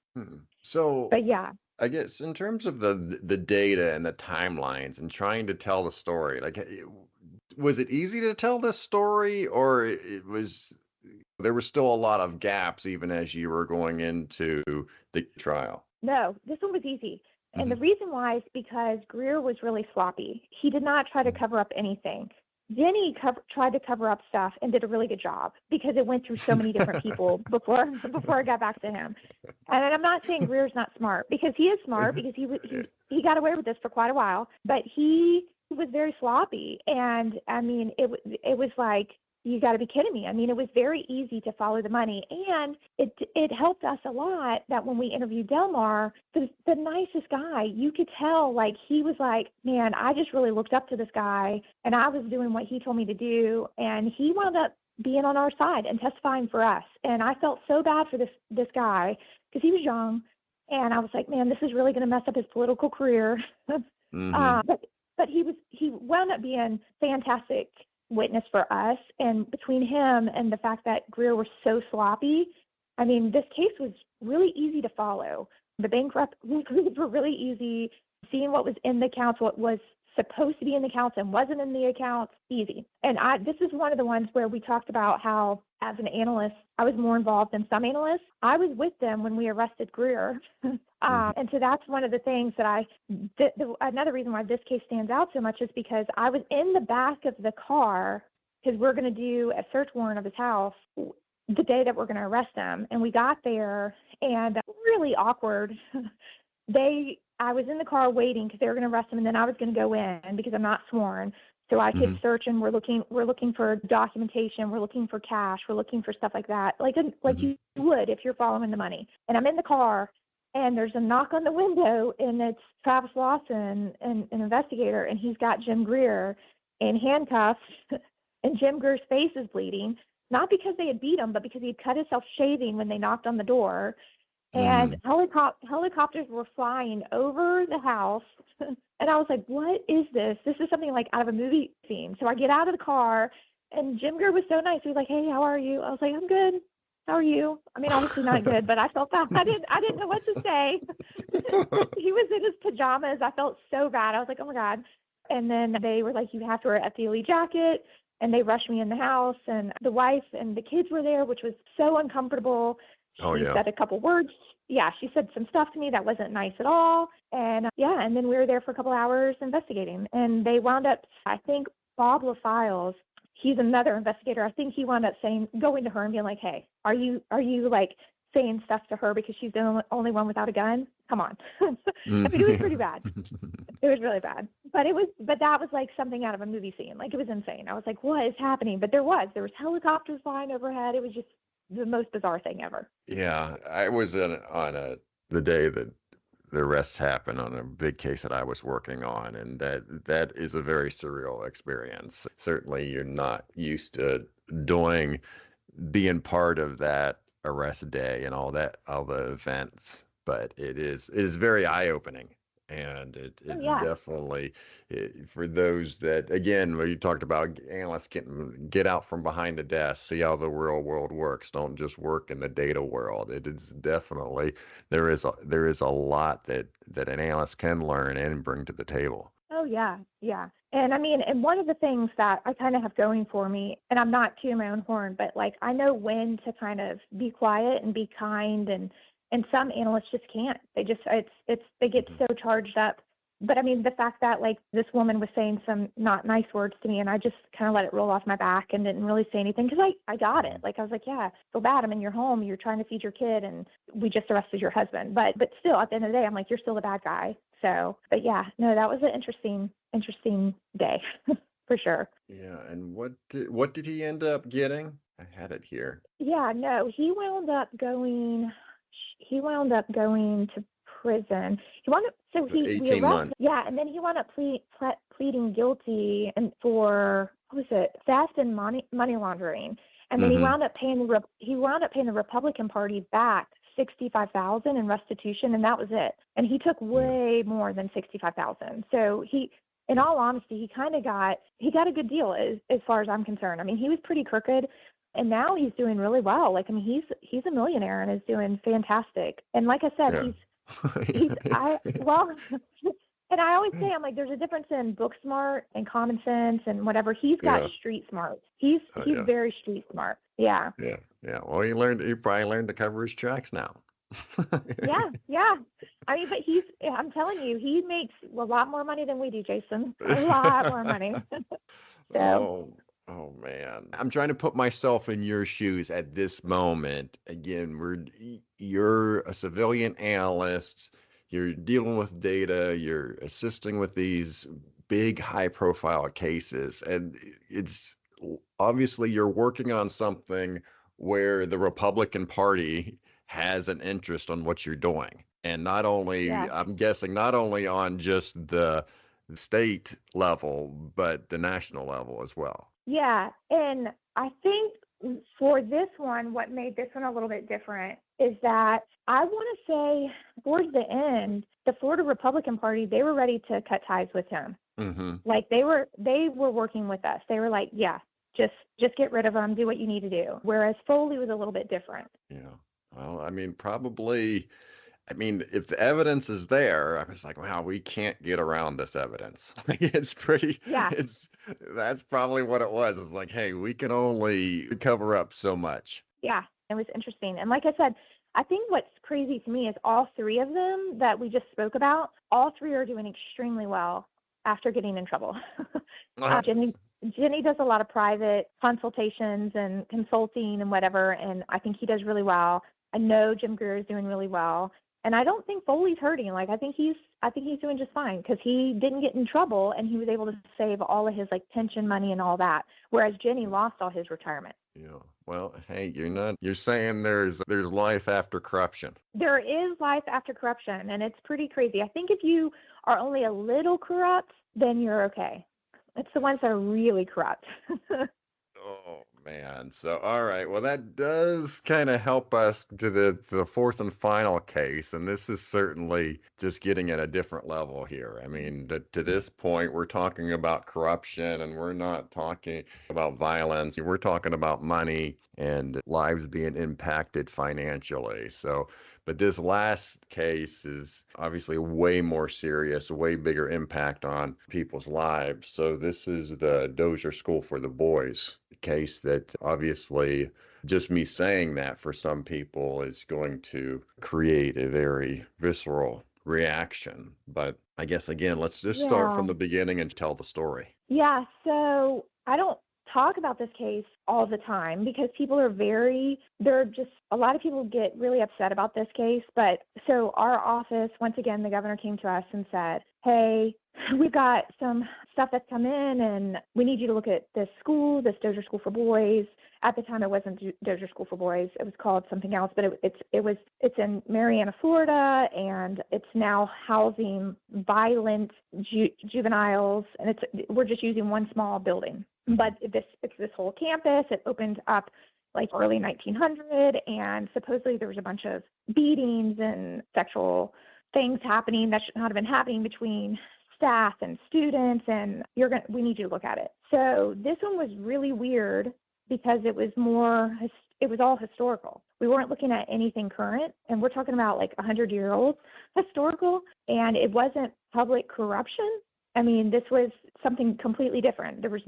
So
But yeah.
I guess in terms of the data and the timelines and trying to tell the story, like, was it easy to tell this story, or there were still a lot of gaps even as you were going into the trial?
No, this one was easy. And the
Hmm.
reason why is because Greer was really sloppy. He did not try to cover up anything. Jenne tried to cover up stuff and did a really good job because it went through so many different people before I got back to him. And I'm not saying Greer's not smart, because he is smart, because he got away with this for quite a while, but he was very sloppy. And I mean, it was like, you got to be kidding me. I mean, it was very easy to follow the money. And it helped us a lot that when we interviewed Delmar, the nicest guy, you could tell, like, he was like, man, I just really looked up to this guy, and I was doing what he told me to do. And he wound up being on our side and testifying for us. And I felt so bad for this guy because he was young. And I was like, man, this is really going to mess up his political career. But he wound up being fantastic witness for us. And between him and the fact that Greer was so sloppy, I mean, this case was really easy to follow. The bank records were really easy. Seeing what was in the accounts, what was supposed to be in the accounts and wasn't in the accounts, easy. And this is one of the ones where we talked about how, as an analyst, I was more involved than some analysts. I was with them when we arrested Greer. And so that's one of the things that another reason why this case stands out so much is because I was in the back of the car because we're going to do a search warrant of his house the day that we're going to arrest him. And we got there, and really awkward. I was in the car waiting because they were going to arrest him, and then I was going to go in because I'm not sworn. So I could search, and we're looking for documentation, we're looking for cash, we're looking for stuff like that, like you would if you're following the money. And I'm in the car, and there's a knock on the window, and it's Travis Lawson, an investigator, and he's got Jim Greer in handcuffs, and Jim Greer's face is bleeding, not because they had beat him, but because he had cut himself shaving when they knocked on the door. And helicopters were flying over the house. And I was like, what is this? This is something like out of a movie scene. So I get out of the car, and Jim Greer was so nice. He was like, hey, how are you? I was like, I'm good. How are you? I mean, obviously not good, but I felt bad. I didn't know what to say. He was in his pajamas. I felt so bad. I was like, oh my God. And then they were like, you have to wear an FDLE jacket. And they rushed me in the house, and the wife and the kids were there, which was so uncomfortable. She said a couple words. Yeah, she said some stuff to me that wasn't nice at all. And and then we were there for a couple hours investigating. And they wound up, I think Bob LaFiles, he's another investigator. I think he wound up going to her and being like, hey, are you like saying stuff to her because she's the only one without a gun? Come on. I mean, it was pretty bad. It was really bad. But that was like something out of a movie scene. Like, it was insane. I was like, what is happening? But there was helicopters flying overhead. It was just the most bizarre thing ever.
Yeah, I was the day that the arrests happened on a big case that I was working on, and that is a very surreal experience. Certainly, you're not used to being part of that arrest day and all the events, but it is very eye-opening. And it definitely, for those that, again, when you talked about analysts get out from behind the desk, see how the real world works. Don't just work in the data world. It is definitely, there is a lot that an analyst can learn and bring to the table.
Oh, yeah. And I mean, and one of the things that I kind of have going for me, and I'm not tooting my own horn, but like, I know when to kind of be quiet and be kind, and some analysts just can't. They just, they get so charged up. But I mean, the fact that like this woman was saying some not nice words to me, and I just kind of let it roll off my back and didn't really say anything because I got it. Like, I was like, yeah, feel bad. I'm in your home. You're trying to feed your kid, and we just arrested your husband. But still, at the end of the day, I'm like, you're still the bad guy. So, but yeah, no, that was an interesting day for sure.
Yeah. And what did he end up getting? I had it here.
Yeah, no, he wound up going to prison. He wound up, so he
18 months.
Yeah, and then he wound up pleading guilty and for, what was it, theft and money laundering. And then he wound up paying the Republican Party back $65,000 in restitution, and that was it. And he took way more than $65,000. So he, in all honesty, he got a good deal as far as I'm concerned. I mean, he was pretty crooked. And now he's doing really well. Like, I mean, he's a millionaire and is doing fantastic. And like I said, and I always say, I'm like, there's a difference in book smart and common sense and whatever. He's got street smart. He's very street smart. Yeah.
Yeah. Well, he probably learned to cover his tracks now.
Yeah. I mean, but I'm telling you, he makes a lot more money than we do, Jason. A lot more money. So.
Oh man, I'm trying to put myself in your shoes at this moment. Again, you're a civilian analyst. You're dealing with data. You're assisting with these big, high-profile cases, and it's obviously you're working on something where the Republican Party has an interest on what you're doing. And not only,
Yeah.
I'm guessing, not only on just the state level, but the national level as well.
Yeah. And I think for this one, what made this one a little bit different is that I want to say towards the end, the Florida Republican Party, they were ready to cut ties with him.
Mm-hmm.
Like they were working with us. They were like, yeah, just get rid of him, do what you need to do. Whereas Foley was a little bit different.
Yeah. Well, I mean, probably. I mean, if the evidence is there, I was like, wow, we can't get around this evidence. Like, it's pretty,
Yeah.
that's probably what it was. It's like, hey, we can only cover up so much.
Yeah. It was interesting. And like I said, I think what's crazy to me is all three of them that we just spoke about, all three are doing extremely well after getting in trouble. Jenne does a lot of private consultations and consulting and whatever, and I think he does really well. I know Jim Greer is doing really well. And I don't think Foley's hurting. Like I think he's doing just fine because he didn't get in trouble and he was able to save all of his like pension money and all that. Whereas Jenne lost all his retirement.
Yeah. Well, hey, you're saying there's life after corruption.
There is life after corruption, and it's pretty crazy. I think if you are only a little corrupt, then you're okay. It's the ones that are really corrupt.
Oh man. So all right. Well, that does kind of help us to the fourth and final case, and this is certainly just getting at a different level here. I mean, to this point, we're talking about corruption, and we're not talking about violence. We're talking about money and lives being impacted financially. So, but this last case is obviously way more serious, a way bigger impact on people's lives. So this is the Dozier School for the Boys case that obviously just me saying that for some people is going to create a very visceral reaction. But I guess, again, let's just start from the beginning and tell the story.
Yeah, so I don't talk about this case all the time because people are a lot of people get really upset about this case. But so our office, once again, the governor came to us and said, hey, we've got some stuff that's come in and we need you to look at this school, this Dozier School for Boys. At the time, it wasn't Dozier School for Boys. It was called something else, but it's in Marianna, Florida, and it's now housing violent juveniles, and we're just using one small building. But it's this whole campus. It opened up like early 1900, and supposedly there was a bunch of beatings and sexual things happening that should not have been happening between staff and students, and we need you to look at it. So this one was really weird because it was all historical. We weren't looking at anything current, and we're talking about like 100-year-old historical, and it wasn't public corruption. I mean, this was something completely different. There was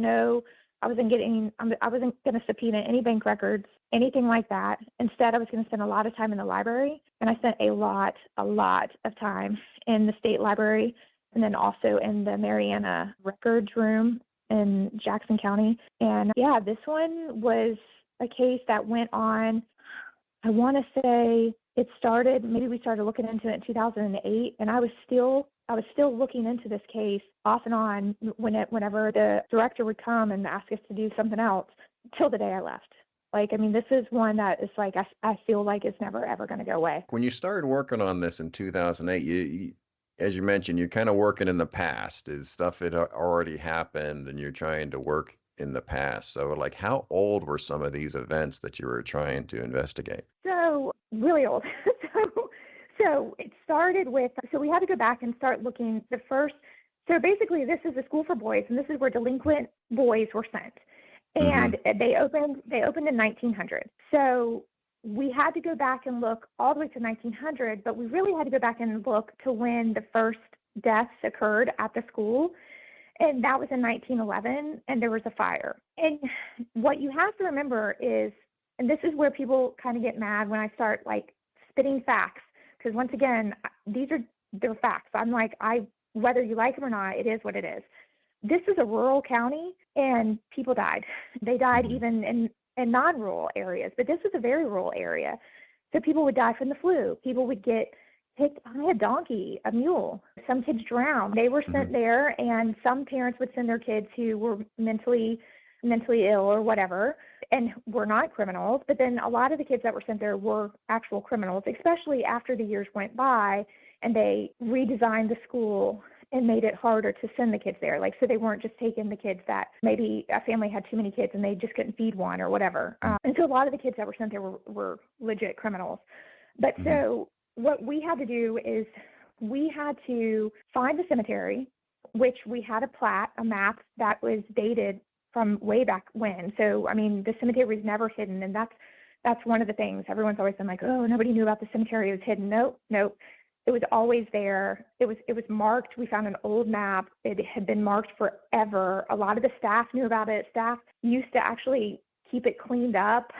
I wasn't going to subpoena any bank records, anything like that. Instead, I was going to spend a lot of time in the library, and I spent a lot of time in the state library, and then also in the Marianna records room in Jackson County. And yeah, this one was a case that went on, I want to say maybe we started looking into it in 2008, and I was still looking into this case off and on whenever the director would come and ask us to do something else till the day I left. Like, I mean, this is one that is like, I feel like it's never, ever going to go away.
When you started working on this in 2008, you as you mentioned, you're kind of working in the past. Is stuff had already happened and you're trying to work in the past. So, like, how old were some of these events that you were trying to investigate?
So, really old. So it started with, we had to go back and start looking so basically this is a school for boys, and this is where delinquent boys were sent. And they opened in 1900. So we had to go back and look all the way to 1900, but we really had to go back and look to when the first deaths occurred at the school. And that was in 1911, and there was a fire. And what you have to remember is, and this is where people kind of get mad when I start like spitting facts, because once again, they're facts. I'm like, whether you like them or not, it is what it is. This is a rural county, and people died. They died even in non-rural areas, but this is a very rural area. So people would die from the flu. People would get hit by a donkey, a mule. Some kids drowned. They were sent there, and some parents would send their kids who were mentally mentally ill or whatever, and were not criminals. But then a lot of the kids that were sent there were actual criminals, especially after the years went by and they redesigned the school and made it harder to send the kids there. Like, so they weren't just taking the kids that maybe a family had too many kids and they just couldn't feed one or whatever. And so a lot of the kids that were sent there were legit criminals. But so what we had to do is we had to find the cemetery, which we had a map that was dated from way back when. So, I mean, the cemetery was never hidden. And that's one of the things. Everyone's always been like, oh, nobody knew about the cemetery. It was hidden. Nope. It was always there. It was marked. We found an old map. It had been marked forever. A lot of the staff knew about it. Staff used to actually keep it cleaned up.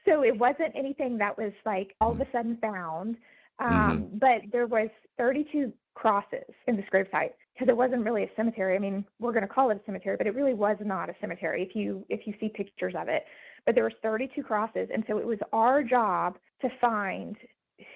So it wasn't anything that was like all of a sudden found. But there was 32 crosses in this gravesite because it wasn't really a cemetery. I mean, we're going to call it a cemetery, but it really was not a cemetery if you see pictures of it. But there was 32 crosses. And so it was our job to find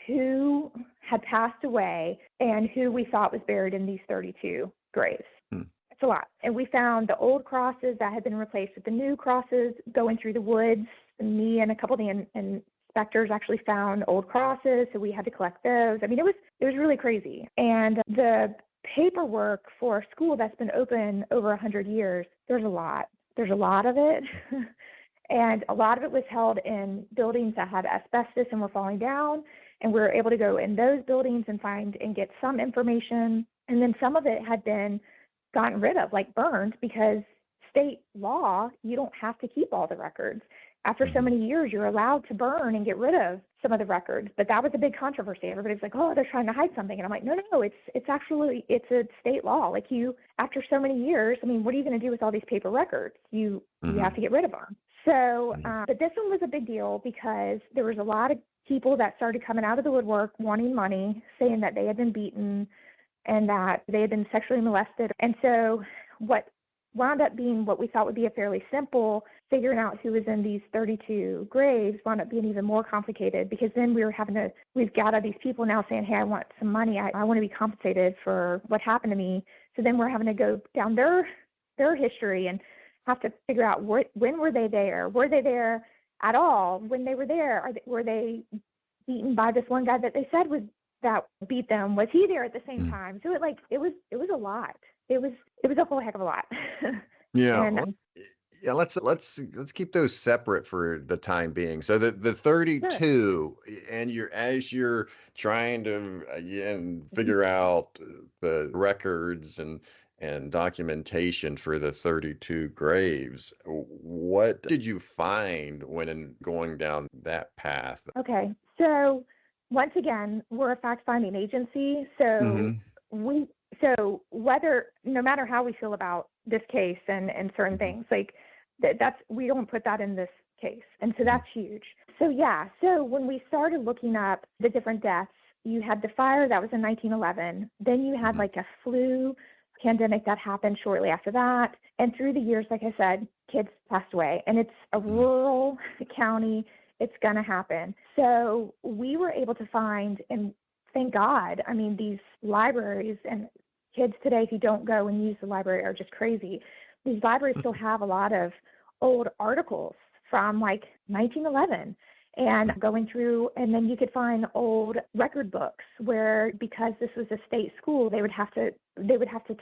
who had passed away and who we thought was buried in these 32 graves. It's a lot. And we found the old crosses that had been replaced with the new crosses going through the woods. And me and a couple of the inspectors actually found old crosses, so we had to collect those. I mean, it was really crazy. And the paperwork for a school that's been open over 100 years, there's a lot. There's a lot of it. And a lot of it was held in buildings that had asbestos and were falling down. And we were able to go in those buildings and find and get some information. And then some of it had been gotten rid of, like burned, because state law, you don't have to keep all the records. After so many years, you're allowed to burn and get rid of some of the records. But that was a big controversy. Everybody's like, oh, they're trying to hide something. And I'm like, no, it's actually, it's a state law. Like after so many years, I mean, what are you going to do with all these paper records? You have to get rid of them. So, but this one was a big deal because there was a lot of people that started coming out of the woodwork wanting money, saying that they had been beaten and that they had been sexually molested. And so what wound up being what we thought would be a fairly simple figuring out who was in these 32 graves wound up being even more complicated, because then we've gathered these people now saying, hey, I want some money. I want to be compensated for what happened to me. So then we're having to go down their history and have to figure out when were they there? Were they there at all? When they were there, were they beaten by this one guy that they said that beat them? Was he there at the same time? So it was a lot. It was a whole heck of a lot.
Yeah.
And,
yeah, let's keep those separate for the time being. So the 32, sure. And as you're trying to again figure out the records and documentation for the 32 graves, what did you find when going down that path?
Okay, so once again, we're a fact-finding agency, so no matter how we feel about this case and certain things, like we don't put that in this case. And so that's huge. So when we started looking up the different deaths, you had the fire that was in 1911. Then you had like a flu pandemic that happened shortly after that. And through the years, like I said, kids passed away. And it's a rural county. It's going to happen. So we were able to find, and thank God, I mean, these libraries and kids today who don't go and use the library are just crazy. These libraries still have a lot of old articles from like 1911 and going through, and then you could find old record books where, because this was a state school, they would have to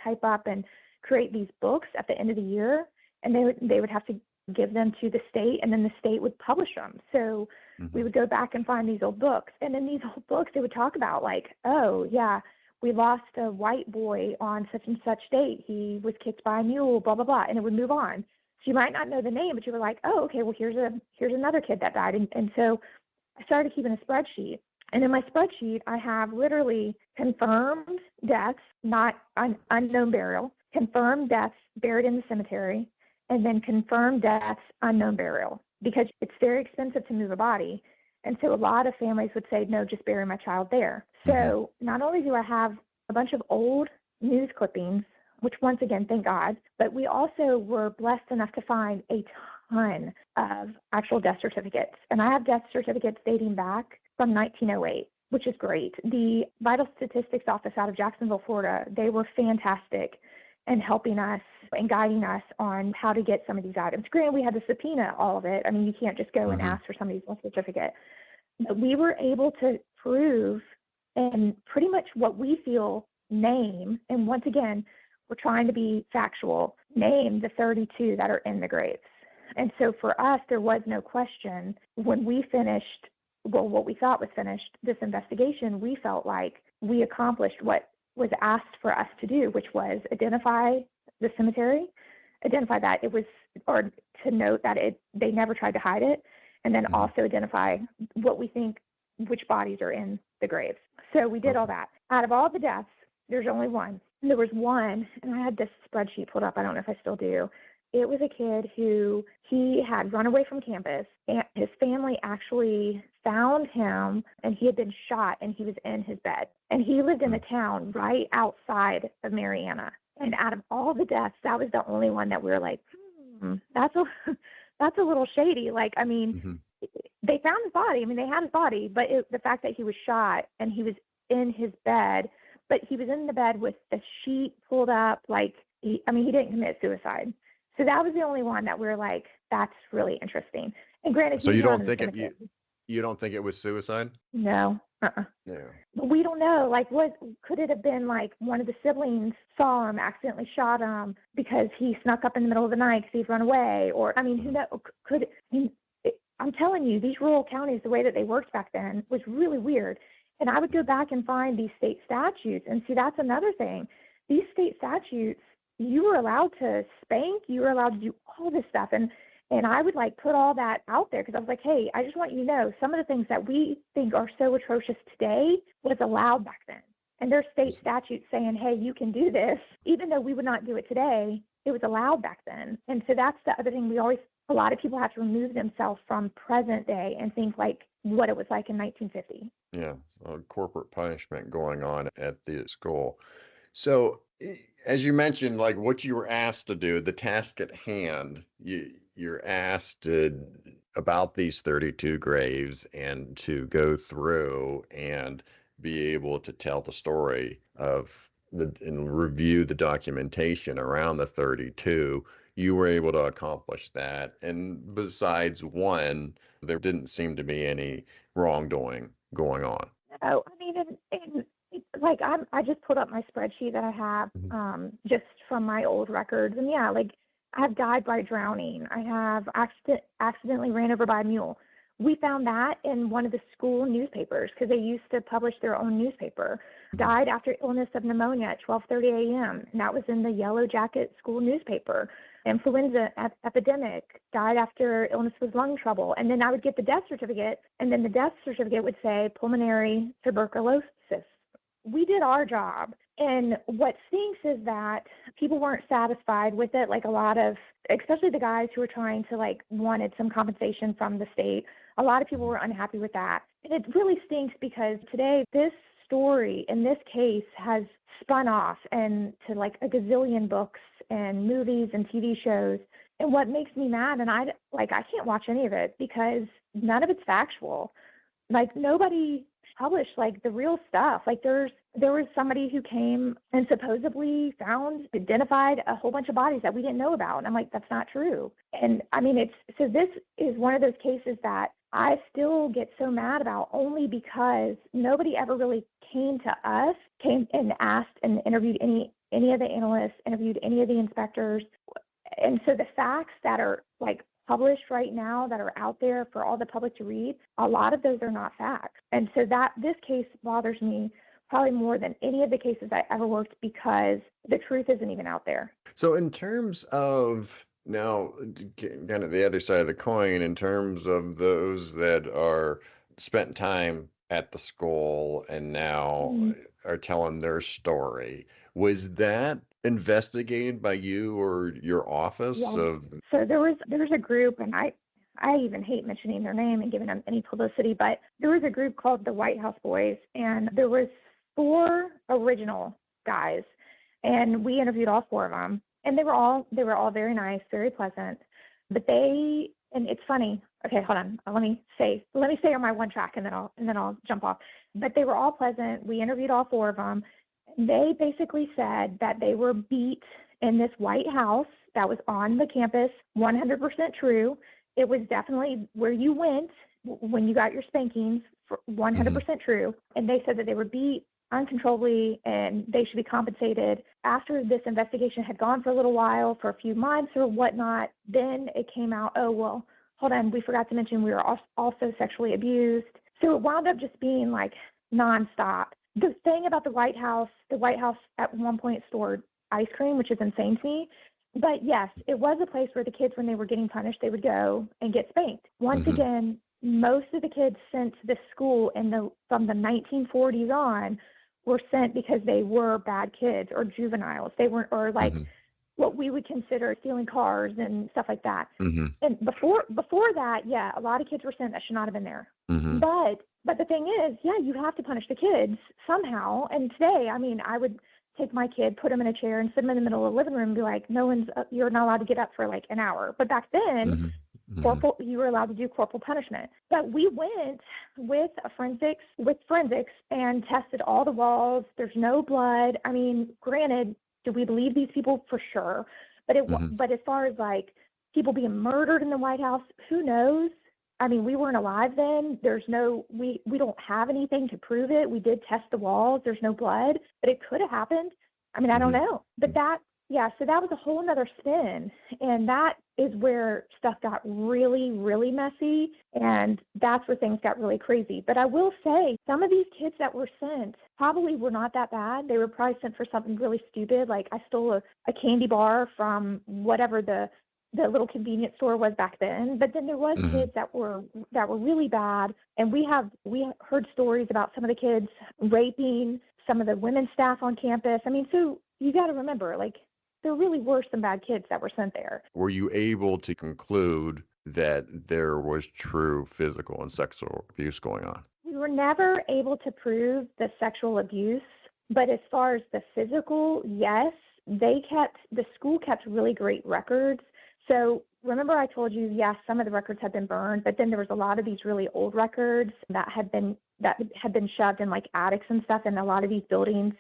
type up and create these books at the end of the year, and they would have to give them to the state, and then the state would publish them. So we would go back and find these old books, and in these old books they would talk about like, oh yeah, we lost a white boy on such and such date. He was kicked by a mule, blah, blah, blah. And it would move on. So you might not know the name, but you were like, oh, okay, well, here's another kid that died. And so I started keeping a spreadsheet. And in my spreadsheet, I have literally confirmed deaths, not unknown burial, confirmed deaths buried in the cemetery, and then confirmed deaths, unknown burial, because it's very expensive to move a body. And so a lot of families would say, no, just bury my child there. So not only do I have a bunch of old news clippings, which once again, thank God, but we also were blessed enough to find a ton of actual death certificates. And I have death certificates dating back from 1908, which is great. The Vital Statistics Office out of Jacksonville, Florida, they were fantastic in helping us and guiding us on how to get some of these items. Granted, we had to subpoena all of it. I mean, you can't just go and ask for somebody's birth certificate. But we were able to prove and pretty much what we feel name, and once again, we're trying to be factual, name the 32 that are in the graves. And so for us, there was no question when we finished, well, what we thought was finished, this investigation, we felt like we accomplished what was asked for us to do, which was identify the cemetery, identify that it was, or to note that they never tried to hide it, and then also identify what we think, which bodies are in the graves. So we did all that. Out of all the deaths, there's only one. There was one, and I had this spreadsheet pulled up. I don't know if I still do. It was a kid who he had run away from campus, and his family actually found him, and he had been shot, and he was in his bed. And he lived in a town right outside of Marianna. And out of all the deaths, that was the only one that we were like, that's a little shady. Like, I mean, they found his body. I mean, they had his body, but the fact that he was shot and he was in his bed, but he was in the bed with the sheet pulled up, like, he didn't commit suicide. So that was the only one that we were like, that's really interesting. And granted,
so you don't think you don't think it was suicide?
No.
Yeah.
But we don't know. Like, could it have been like one of the siblings saw him, accidentally shot him because he snuck up in the middle of the night because he'd run away? Or, I mean, who knows? I'm telling you, these rural counties, the way that they worked back then was really weird. And I would go back and find these state statutes. And see, that's another thing. These state statutes, you were allowed to spank, you were allowed to do all this stuff. And I would like put all that out there because I was like, hey, I just want you to know some of the things that we think are so atrocious today was allowed back then. And there's state statutes saying, hey, you can do this. Even though we would not do it today, it was allowed back then. And so that's the other thing a lot of people have to remove themselves from present day and think like what it was like in 1950.
Yeah, corporate punishment going on at the school. So as you mentioned, like what you were asked to do, the task at hand, you're asked about these 32 graves and to go through and be able to tell the story of and review the documentation around the 32. You were able to accomplish that. And besides one, there didn't seem to be any wrongdoing going on.
No, I mean, like I just pulled up my spreadsheet that I have just from my old records. And yeah, like I've died by drowning. I have accidentally ran over by a mule. We found that in one of the school newspapers because they used to publish their own newspaper. Died after illness of pneumonia at 12:30 a.m. And that was in the Yellow Jacket school newspaper. Influenza epidemic, died after illness with lung trouble. And then I would get the death certificate, and then the death certificate would say pulmonary tuberculosis. We did our job. And what stinks is that people weren't satisfied with it. Like a lot of, especially the guys who were trying to like wanted some compensation from the state. A lot of people were unhappy with that. And it really stinks because today this story in this case has spun off and to like a gazillion books and movies and TV shows. And what makes me mad, and I can't watch any of it because none of it's factual. Like nobody published like the real stuff. Like there was somebody who came and supposedly identified a whole bunch of bodies that we didn't know about. And I'm like, that's not true. And I mean, this is one of those cases that I still get so mad about only because nobody ever really came and asked and interviewed any of the analysts, interviewed any of the inspectors. And so the facts that are like published right now that are out there for all the public to read, a lot of those are not facts. And so this case bothers me probably more than any of the cases I ever worked because the truth isn't even out there.
So in terms of now, kind of the other side of the coin, in terms of those that are spent time at the school and now are telling their story, was that investigated by you or your office?
Yeah.
So
there was a group, and I even hate mentioning their name and giving them any publicity, but there was a group called the White House Boys, and there was 4 original guys, and we interviewed all 4 of them, and they were all very nice, very pleasant, but and it's funny. Okay, hold on. Let me say on my one track, and then I'll jump off. But they were all pleasant. We interviewed all 4 of them. They basically said that they were beat in this white house that was on the campus, 100% true. It was definitely where you went when you got your spankings, 100% true. And they said that they were beat uncontrollably and they should be compensated. After this investigation had gone for a little while, for a few months or whatnot, then it came out, oh, well, hold on, we forgot to mention we were also sexually abused. So it wound up just being like nonstop. The thing about the White House at one point stored ice cream, which is insane to me. But yes, it was a place where the kids, when they were getting punished, they would go and get spanked. Once again, most of the kids sent to this school from the 1940s on were sent because they were bad kids or juveniles. They weren't, or like what we would consider stealing cars and stuff like that. And before that, yeah, a lot of kids were sent that should not have been there. But the thing is, yeah, you have to punish the kids somehow. And today, I mean, I would take my kid, put him in a chair and sit him in the middle of the living room and be like, you're not allowed to get up for like an hour. But back then, you were allowed to do corporal punishment. But we went with forensics and tested all the walls. There's no blood. I mean, granted, do we believe these people? For sure. But as far as like people being murdered in the White House, who knows? I mean, we weren't alive then. We don't have anything to prove it. We did test the walls. There's no blood, but it could have happened. I mean, I don't know. But so that was a whole nother spin. And that is where stuff got really, really messy. And that's where things got really crazy. But I will say some of these kids that were sent probably were not that bad. They were probably sent for something really stupid. Like I stole a candy bar from whatever the little convenience store was back then. But then there was kids that were really bad. And we heard stories about some of the kids raping some of the women staff on campus. I mean, so you got to remember, like, there really were some bad kids that were sent there.
Were you able to conclude that there was true physical and sexual abuse going on?
We were never able to prove the sexual abuse, but as far as the physical, yes, the school kept really great records. So remember I told you, yes, some of the records had been burned, but then there was a lot of these really old records that had been shoved in like attics and stuff in a lot of these buildings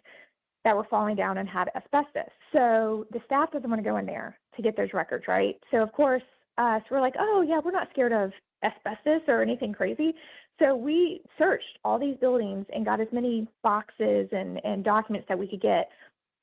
that were falling down and had asbestos. So the staff doesn't want to go in there to get those records, right? So of course, so we're like, oh yeah, we're not scared of asbestos or anything crazy. So we searched all these buildings and got as many boxes and documents that we could get.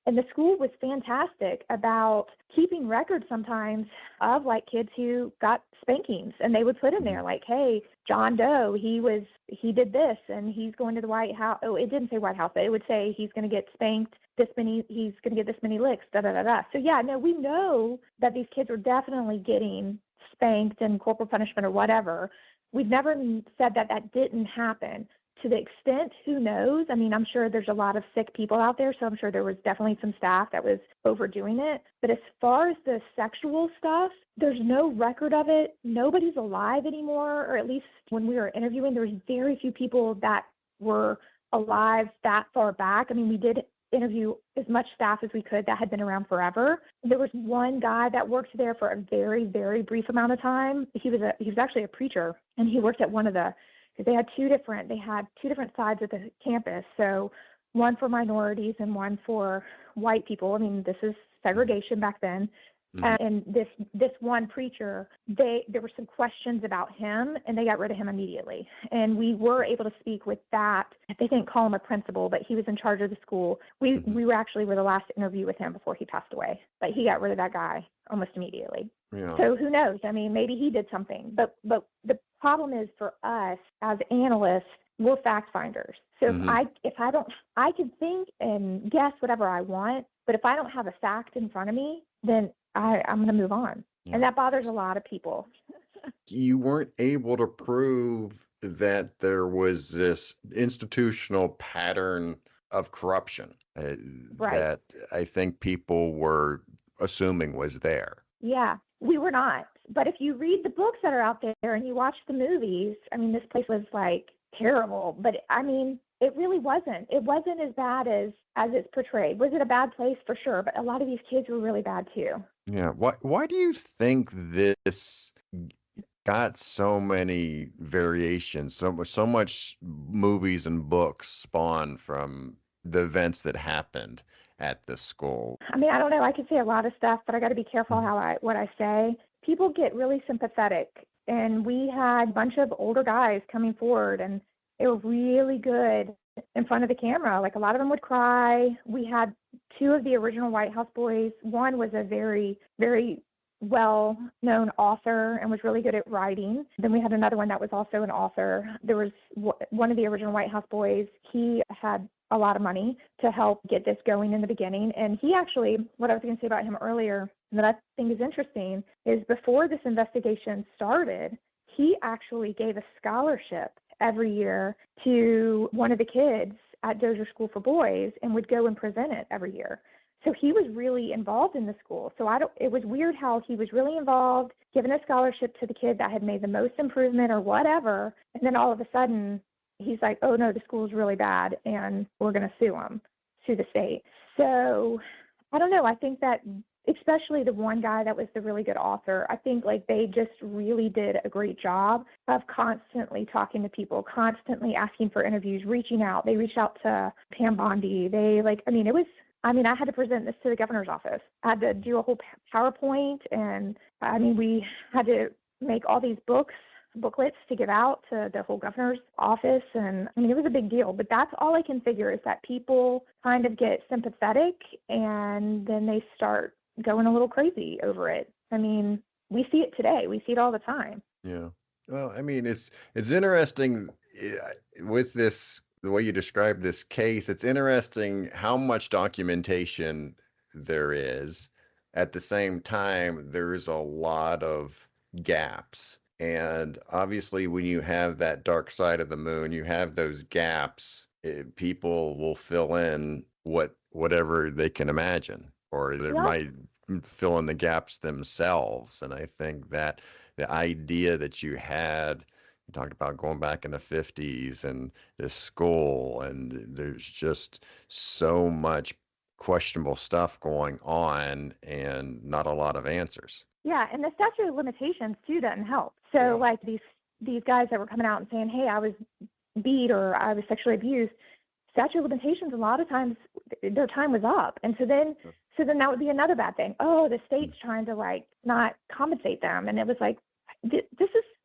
And the school was fantastic about keeping records sometimes of like kids who got spankings, and they would put in there like, hey, John Doe, he did this and he's going to the White House. Oh, it didn't say White House, but it would say he's going to get spanked he's going to get this many licks, da, da, da, da. So yeah, no, we know that these kids were definitely getting spanked and corporal punishment or whatever. We've never said that didn't happen. To the extent, who knows? I mean, I'm sure there's a lot of sick people out there, so I'm sure there was definitely some staff that was overdoing it. But as far as the sexual stuff, there's no record of it. Nobody's alive anymore, or at least when we were interviewing, there was very few people that were alive that far back. I mean, we did interview as much staff as we could that had been around forever. There was one guy that worked there for a very, very brief amount of time. He was actually a preacher, and he worked at because they had two different sides of the campus. So one for minorities and one for white people. I mean, this is segregation back then. And this one preacher, there were some questions about him, and they got rid of him immediately. And we were able to speak with that. They didn't call him a principal, but he was in charge of the school. We were the last interview with him before he passed away. But he got rid of that guy almost immediately.
Yeah.
So who knows? I mean, maybe he did something. But the problem is for us as analysts, we're fact finders. So I can think and guess whatever I want, but if I don't have a fact in front of me, then I'm going to move on. Yeah. And that bothers a lot of people.
You weren't able to prove that there was this institutional pattern of corruption that I think people were assuming was there.
Yeah, we were not. But if you read the books that are out there and you watch the movies, I mean, this place was like terrible. But I mean, it really wasn't. It wasn't as bad as it's portrayed. Was it a bad place? For sure. But a lot of these kids were really bad too.
Yeah. Why do you think this got so many variations, so much movies and books spawned from the events that happened? at the school?
I mean, I don't know. I could say a lot of stuff, but I got to be careful what I say. People get really sympathetic, and we had a bunch of older guys coming forward, and they were really good in front of the camera. Like, a lot of them would cry. We had two of the original White House boys. One was a very, very well-known author and was really good at writing. Then we had another one that was also an author. There was one of the original White House boys. He had a lot of money to help get this going in the beginning. And he actually, what I was going to say about him earlier that I think is interesting is before this investigation started, he actually gave a scholarship every year to one of the kids at Dozier School for Boys and would go and present it every year. So he was really involved in the school. So it was weird how he was really involved, giving a scholarship to the kid that had made the most improvement or whatever. And then all of a sudden he's like, oh no, the school's really bad and we're going to sue the state. So I don't know. I think that especially the one guy that was the really good author, I think like they just really did a great job of constantly talking to people, constantly asking for interviews, reaching out. They reached out to Pam Bondi. I had to present this to the governor's office. I had to do a whole PowerPoint, and we had to make all these booklets to give out to the whole governor's office. And it was a big deal, but that's all I can figure is that people kind of get sympathetic and then they start going a little crazy over it. We see it today. We see it all the time.
Yeah. Well, it's interesting with this, the way you describe this case. It's interesting how much documentation there is. At the same time, there's a lot of gaps. And obviously, when you have that dark side of the moon, you have those gaps. People will fill in whatever they can imagine, or they might fill in the gaps themselves. And I think that the idea that you talked about going back in the 50s and this school, and there's just so much questionable stuff going on and not a lot of answers.
Yeah, and the statute of limitations too doesn't help. So like these guys that were coming out and saying, hey, I was beat or I was sexually abused, statute of limitations, a lot of times their time was up. And so then that would be another bad thing. Oh, the state's trying to like not compensate them. And it was like, this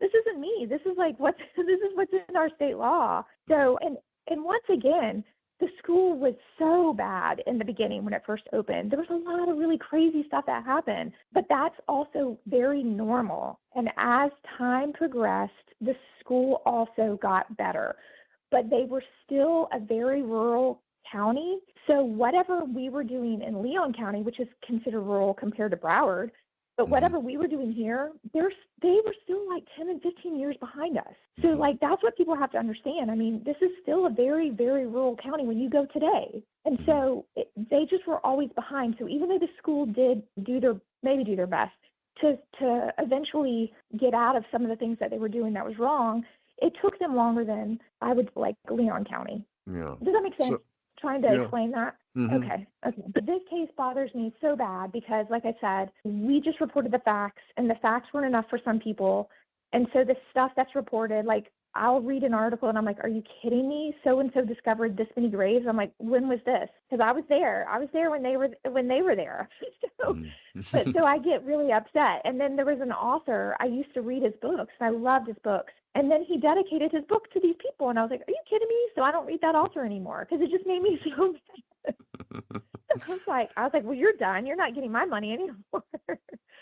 isn't me. This is what's in our state law. So, and once again, the school was so bad in the beginning when it first opened. There was a lot of really crazy stuff that happened, but that's also very normal. And as time progressed, the school also got better, but they were still a very rural county. So whatever we were doing in Leon County, which is considered rural compared to Broward, but whatever we were doing here, they were still like 10 and 15 years behind us. So like that's what people have to understand. This is still a very, very rural county when you go today. And so they just were always behind. So even though the school did do their best to eventually get out of some of the things that they were doing that was wrong, it took them longer than I would like Leon County.
Yeah.
Does that make sense? Trying to explain that?
Mm-hmm.
Okay. But this case bothers me so bad because, like I said, we just reported the facts, and the facts weren't enough for some people. And so the stuff that's reported, like I'll read an article and I'm like, are you kidding me? So-and-so discovered this many graves. I'm like, when was this? Because I was there. I was there when they were there. So I get really upset. And then there was an author. I used to read his books, and I loved his books. And then he dedicated his book to these people. And I was like, are you kidding me? So I don't read that author anymore because it just made me so mad. I was like, well, you're done. You're not getting my money anymore.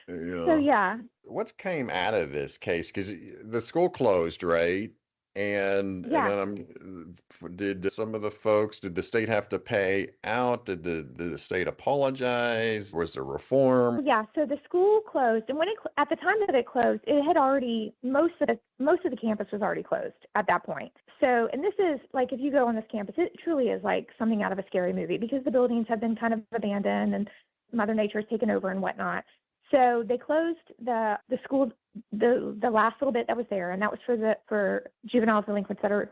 So, yeah.
What came out of this case? Because the school closed, right? And then did some of the folks, did the state have to pay out? Did the state apologize? Was there reform?
Yeah, so the school closed, and when at the time that it closed, it had already most of the campus was already closed at that point. So, and this is like if you go on this campus, it truly is like something out of a scary movie because the buildings have been kind of abandoned and Mother Nature has taken over and whatnot. So they closed the school the last little bit that was there, and that was for juvenile delinquents that are,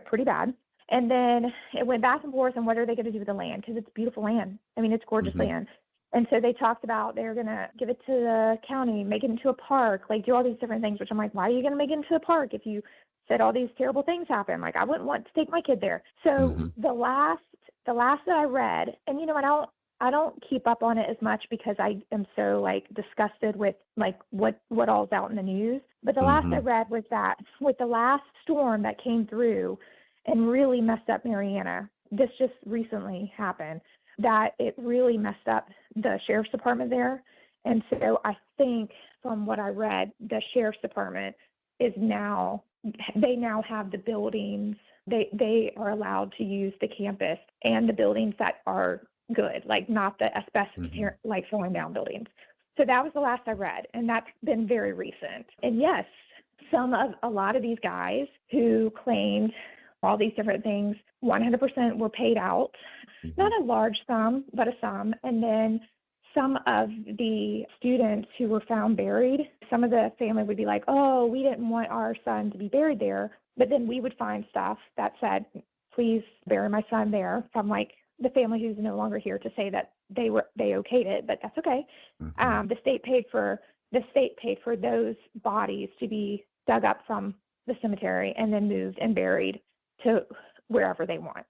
pretty bad. And then it went back and forth on what are they going to do with the land, because it's beautiful land. It's gorgeous land. And so they talked about they're going to give it to the county, make it into a park, like do all these different things, which I'm like, why are you going to make it into a park if you said all these terrible things happen? Like, I wouldn't want to take my kid there. So the the last that I read, and I don't keep up on it as much because I am so like disgusted with like what all's out in the news. But the last I read was that with the last storm that came through and really messed up Mariana, this just recently happened, that it really messed up the sheriff's department there. And so I think from what I read, the sheriff's department they now have the buildings. They are allowed to use the campus and the buildings that are good, like not the asbestos like falling down buildings. So that was the last I read, and that's been very recent. And yes, a lot of these guys who claimed all these different things, 100% were paid out, not a large sum, but a sum. And then some of the students who were found buried, some of the family would be like, oh, we didn't want our son to be buried there. But then we would find stuff that said, please bury my son there, from like the family who's no longer here to say that they okayed it, but that's okay. The state paid for those bodies to be dug up from the cemetery and then moved and buried to wherever they want.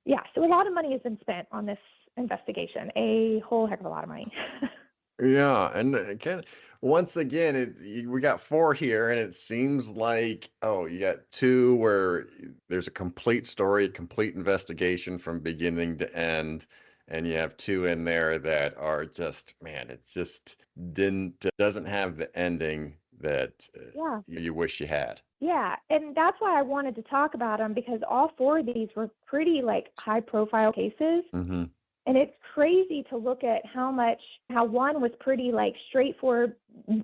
Yeah, so a lot of money has been spent on this investigation, a whole heck of a lot of money.
Yeah, and once again, we got 4 here, and it seems like, you got 2 where there's a complete story, complete investigation from beginning to end, and you have 2 in there that are just, man, it just doesn't have the ending that you wish you had.
Yeah, and that's why I wanted to talk about them, because all 4 of these were pretty like high-profile cases. And it's crazy to look at how one was pretty like straightforward,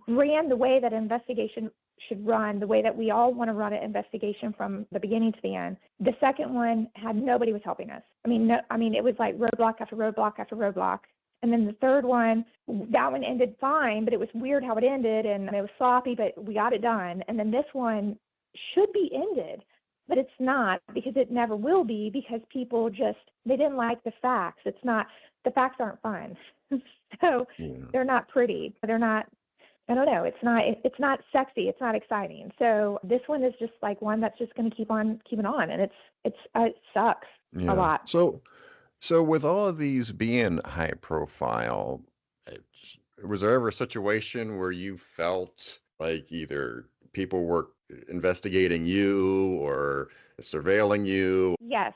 ran the way that an investigation should run, the way that we all want to run an investigation from the beginning to the end. The second one nobody was helping us. I mean, it was like roadblock after roadblock after roadblock. And then the third one, that one ended fine, but it was weird how it ended, and it was sloppy, but we got it done. And then this one should be ended, but it's not, because it never will be, because people they didn't like the facts. The facts aren't fun. So they're not pretty. They're not, I don't know. It's not sexy. It's not exciting. So this one is just like one that's just going to keep on keeping on. And it sucks a lot.
So with all of these being high profile, was there ever a situation where you felt like either people were investigating you or surveilling you?
Yes.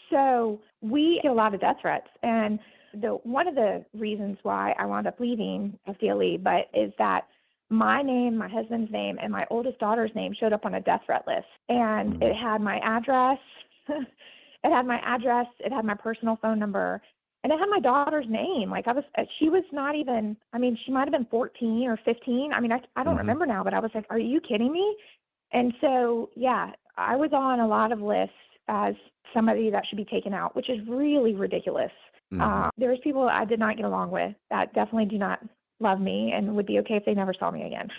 So we get a lot of death threats, and one of the reasons why I wound up leaving FDLE, is that my name, my husband's name, and my oldest daughter's name showed up on a death threat list, and it had my address, it had my personal phone number, and it had my daughter's name. Like she was not even, she might have been 14 or 15. I don't remember now, but I was like, are you kidding me? And so, yeah, I was on a lot of lists as somebody that should be taken out, which is really ridiculous. There's people I did not get along with that definitely do not love me and would be okay if they never saw me again.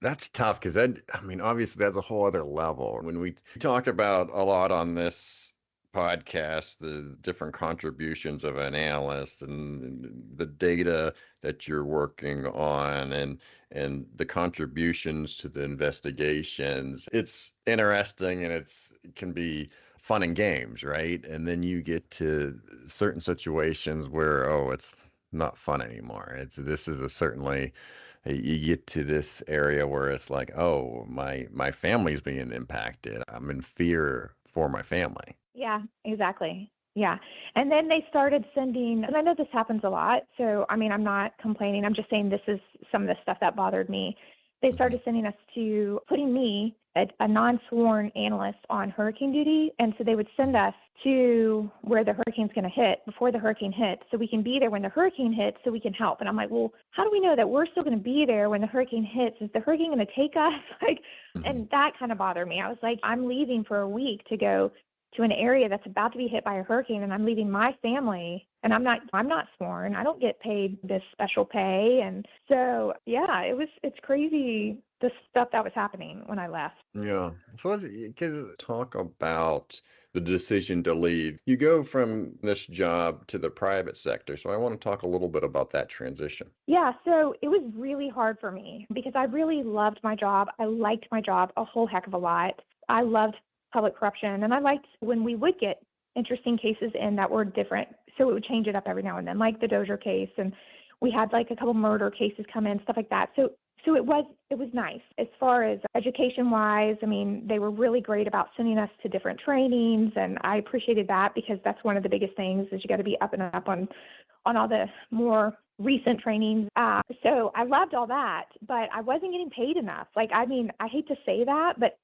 That's tough, because obviously that's a whole other level. When we talk about a lot on this podcast, the different contributions of an analyst and the data that you're working on and the contributions to the investigations, it's interesting, and it can be fun and games, right? And then you get to certain situations where, it's not fun anymore. This is certainly, you get to this area where it's like, my family's being impacted. I'm in fear for my family.
Yeah, exactly. Yeah. And then they started sending, and I know this happens a lot, so I'm not complaining. I'm just saying this is some of the stuff that bothered me. They started sending us putting me, a non-sworn analyst, on hurricane duty. And so they would send us to where the hurricane's going to hit before the hurricane hits, so we can be there when the hurricane hits so we can help. And I'm like, well, how do we know that we're still going to be there when the hurricane hits? Is the hurricane going to take us? And that kind of bothered me. I was like, I'm leaving for a week to go to an area that's about to be hit by a hurricane, and I'm leaving my family, and I'm not sworn. I don't get paid this special pay. And so, yeah, it's crazy, the stuff that was happening when I left.
Yeah. So let's talk about the decision to leave. You go from this job to the private sector. So I want to talk a little bit about that transition.
Yeah. So it was really hard for me because I really loved my job. I liked my job a whole heck of a lot. I loved public corruption, and I liked when we would get interesting cases in that were different. So it would change it up every now and then, like the Dozier case. And we had like a couple murder cases come in, stuff like that. So it was nice. As far as education-wise, I mean, they were really great about sending us to different trainings, and I appreciated that because that's one of the biggest things is you got to be up and up on all the more recent trainings. So I loved all that, but I wasn't getting paid enough. Like, I mean, I hate to say that, but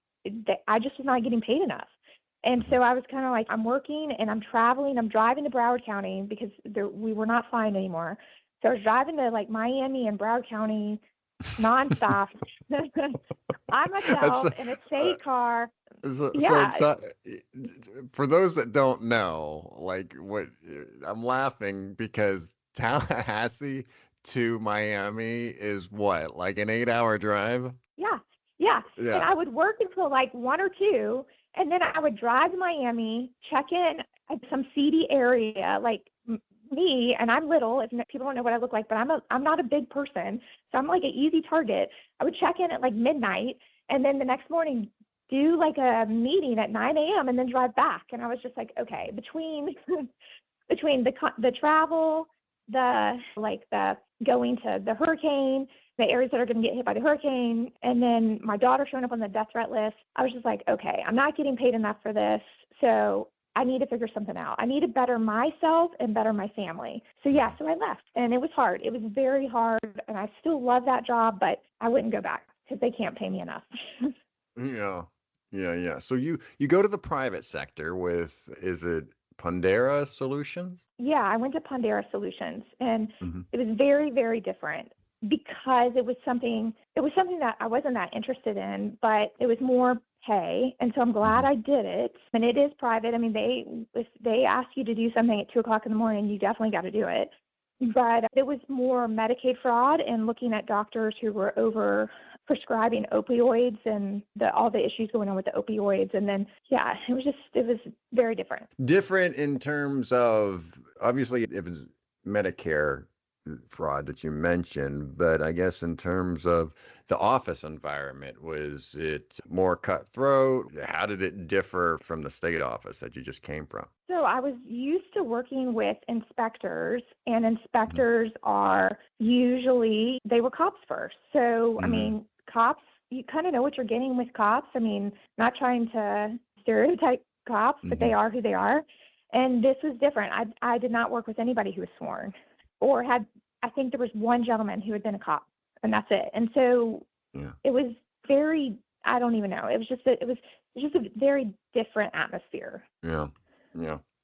I just was not getting paid enough. And so I was kind of like, I'm working and I'm traveling. I'm driving to Broward County because we were not flying anymore. So I was driving to like Miami and Broward County nonstop. I myself in a state car.
So, for those that don't know, like what I'm laughing because Tallahassee to Miami is what, like an 8-hour drive?
Yeah. And I would work until like 1 or 2, and then I would drive to Miami, check in at some seedy area, like me, and I'm little. If people don't know what I look like, but I'm not a big person, so I'm like an easy target. I would check in at like midnight, and then the next morning do like a meeting at 9 a.m. and then drive back. And I was just like, okay, between the travel, the going to the hurricane, the areas that are going to get hit by the hurricane, and then my daughter showing up on the death threat list, I was just like, okay, I'm not getting paid enough for this, so I need to figure something out. I need to better myself and better my family. So I left, and it was hard. It was very hard, and I still love that job, but I wouldn't go back because they can't pay me enough.
Yeah. So you go to the private sector with, is it Pondera Solutions?
Yeah, I went to Pondera Solutions, and
Mm-hmm.
it was very, very different because it was something that I wasn't that interested in, but it was more pay. And so I'm glad I did it. And it is private. I mean, if they ask you to do something at 2:00 in the morning, you definitely got to do it. But it was more Medicaid fraud and looking at doctors who were over prescribing opioids and all the issues going on with the opioids. And then, it was very different.
Different in terms of, obviously, if it's Medicare fraud that you mentioned, but I guess in terms of the office environment, was it more cutthroat? How did it differ from the state office that you just came from?
So I was used to working with inspectors, and inspectors are usually, they were cops first. So, I mean, cops, you kind of know what you're getting with cops. I mean, not trying to stereotype cops, but they are who they are. And this was different. I did not work with anybody who was sworn or I think there was one gentleman who had been a cop, and that's it. And so it was very, I don't even know. It was just a very different atmosphere.
Yeah.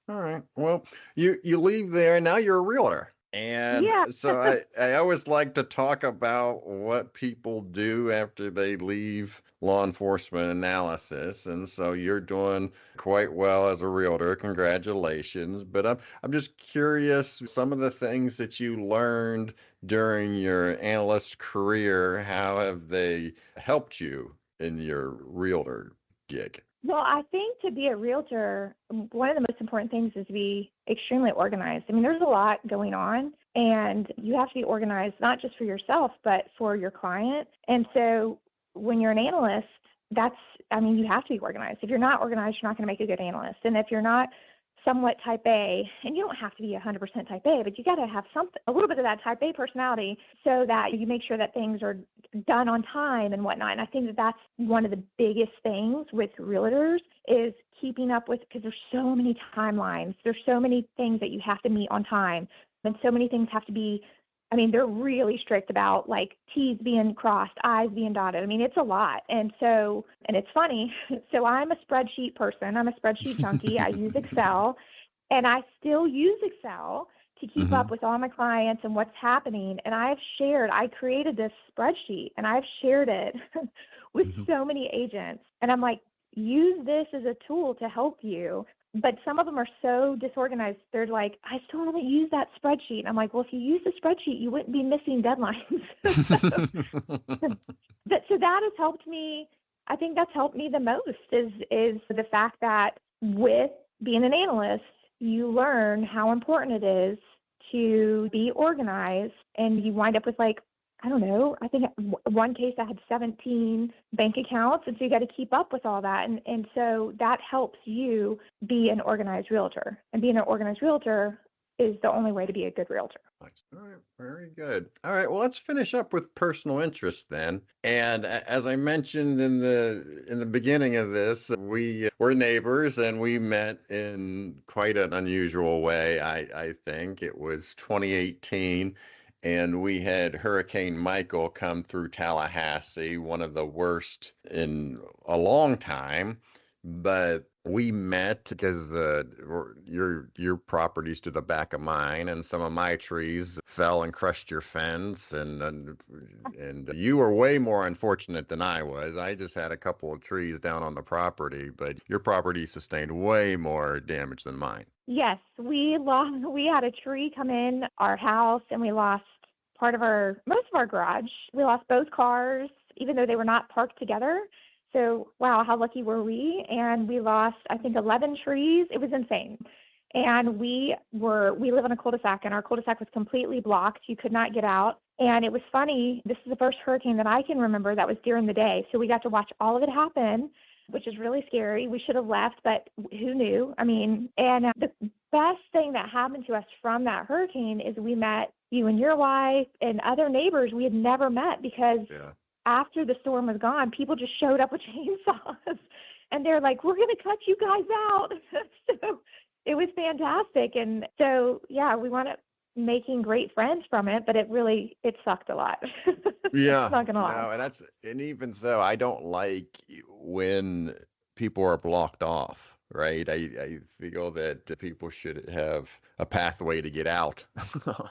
All right. Well, you leave there and now you're a realtor. And so I always like to talk about what people do after they leave law enforcement analysis. And so you're doing quite well as a realtor. Congratulations. But I'm just curious, some of the things that you learned during your analyst career, how have they helped you in your realtor gig?
Well, I think to be a realtor, one of the most important things is to be extremely organized. I mean, there's a lot going on, and you have to be organized, not just for yourself, but for your client. And so when you're an analyst, you have to be organized. If you're not organized, you're not going to make a good analyst. And if you're not somewhat type A, and you don't have to be 100% type A, but you got to have a little bit of that type A personality so that you make sure that things are done on time and whatnot. And I think that's one of the biggest things with realtors is keeping up with, because there's so many timelines. There's so many things that you have to meet on time, and so many things have to be, they're really strict about like T's being crossed, I's being dotted. It's a lot. And it's funny. So I'm a spreadsheet person. I'm a spreadsheet junkie. I use Excel, and I still use Excel to keep up with all my clients and what's happening. And I created this spreadsheet, and I've shared it with so many agents. And I'm like, use this as a tool to help you. But some of them are so disorganized. They're like, I still haven't used that spreadsheet. And I'm like, well, if you use the spreadsheet, you wouldn't be missing deadlines. So that has helped me. I think that's helped me the most is the fact that with being an analyst, you learn how important it is to be organized, and you wind up with like I don't know, I think one case I had 17 bank accounts. And so you got to keep up with all that. And so that helps you be an organized realtor. And being an organized realtor is the only way to be a good realtor.
Nice. All right, very good. All right, well, let's finish up with personal interest then. And as I mentioned in the beginning of this, we were neighbors and we met in quite an unusual way. I think it was 2018, and we had Hurricane Michael come through Tallahassee, one of the worst in a long time. But we met because your property's to the back of mine, and some of my trees fell and crushed your fence, and you were way more unfortunate than I was. I just had a couple of trees down on the property, but your property sustained way more damage than mine.
Yes, we had a tree come in our house, and we lost most of our garage. We lost both cars, even though they were not parked together. So, wow, how lucky were we? And we lost, I think, 11 trees. It was insane. And we live in a cul-de-sac, and our cul-de-sac was completely blocked. You could not get out. And it was funny. This is the first hurricane that I can remember that was during the day. So we got to watch all of it happen, which is really scary. We should have left, but who knew? I mean, and the best thing that happened to us from that hurricane is we met you and your wife and other neighbors we had never met, because after the storm was gone, people just showed up with chainsaws, and they're like, "We're going to cut you guys out." So it was fantastic. And so, yeah, we wound up making great friends from it, but it sucked a lot.
Yeah.
Not going to lie.
No, and even so, I don't like when people are blocked off, right? I feel that people should have a pathway to get out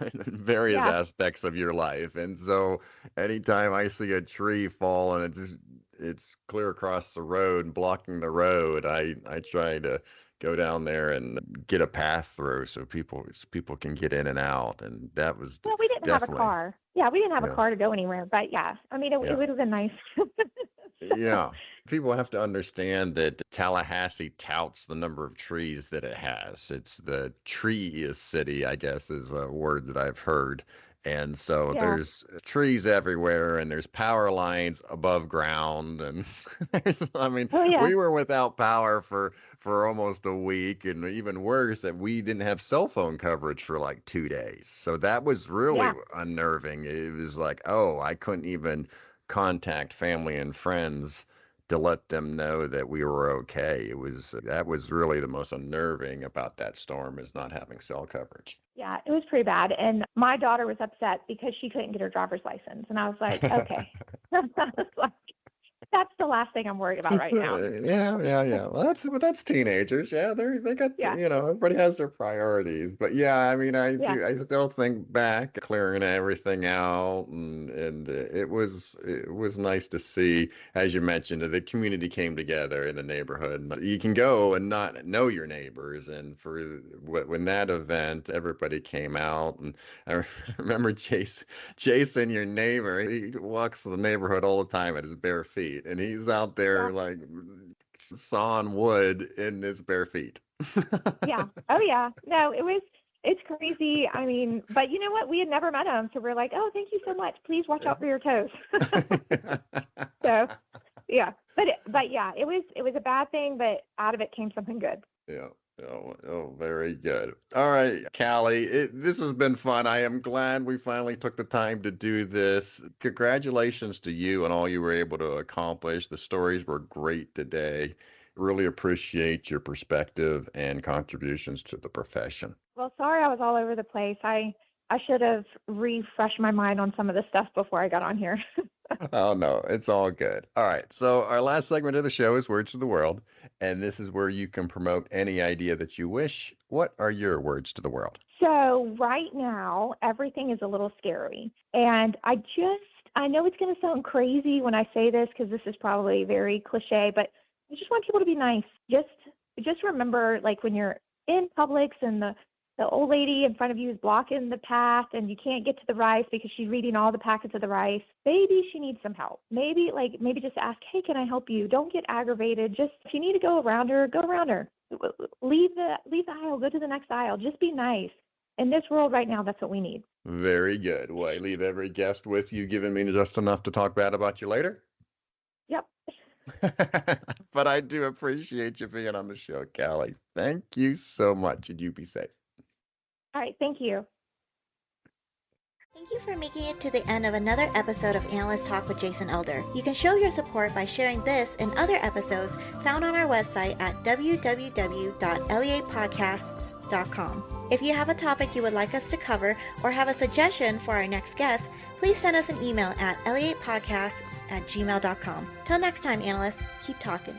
in various aspects of your life. And so anytime I see a tree fall and it's clear across the road, blocking the road, I try to go down there and get a path through so people can get in and out. And that was
we didn't have a car. Yeah, we didn't have a car to go anywhere. But yeah, I mean, it would have been nice.
Yeah. People have to understand that Tallahassee touts the number of trees that it has. It's the treeiest city, I guess, is a word that I've heard. And so there's trees everywhere, and there's power lines above ground, and we were without power for almost a week, and even worse, that we didn't have cell phone coverage for like 2 days. So that was really unnerving. It was like, I couldn't even contact family and friends to let them know that we were okay. That was really the most unnerving about that storm, is not having cell coverage.
Yeah, it was pretty bad. And my daughter was upset because she couldn't get her driver's license. And I was like, okay. That's the last thing I'm worried about right now.
Yeah. Well, that's teenagers. Yeah, they got everybody has their priorities. But yeah, I mean, I still think back clearing everything out, and it was nice to see, as you mentioned, the community came together in the neighborhood. You can go and not know your neighbors, and when that event, everybody came out, and I remember Jason, your neighbor, he walks the neighborhood all the time at his bare feet. And he's out there like sawing wood in his bare feet.
Yeah. Oh, yeah. No, it's crazy. I mean, but you know what? We had never met him. So we're like, oh, thank you so much. Please watch out for your toes. So, yeah. But yeah, it was a bad thing, but out of it came something good.
Yeah. Very good. All right, Callie, this has been fun. I am glad we finally took the time to do this. Congratulations to you and all you were able to accomplish. The stories were great today. Really appreciate your perspective and contributions to the profession.
Well, sorry I was all over the place. I should have refreshed my mind on some of the stuff before I got on here.
Oh, no, it's all good. All right. So our last segment of the show is Words to the World, and this is where you can promote any idea that you wish. What are your words to the world?
So right now, everything is a little scary. And I know it's going to sound crazy when I say this, because this is probably very cliche, but I just want people to be nice. Just remember, like, when you're in Publix and the old lady in front of you is blocking the path and you can't get to the rice because she's reading all the packets of the rice. Maybe she needs some help. Maybe just ask, hey, can I help you? Don't get aggravated. Just, if you need to go around her, go around her. Leave the aisle, go to the next aisle. Just be nice. in this world right now, that's what we need.
Very good. Well, I leave every guest with you giving me just enough to talk bad about you later.
Yep.
But I do appreciate you being on the show, Callie. Thank you so much, and you be safe.
All right. Thank you.
Thank you for making it to the end of another episode of Analyst Talk with Jason Elder. You can show your support by sharing this and other episodes found on our website at www.leapodcasts.com. If you have a topic you would like us to cover or have a suggestion for our next guest, please send us an email at leapodcasts@gmail.com. Till next time, analysts, keep talking.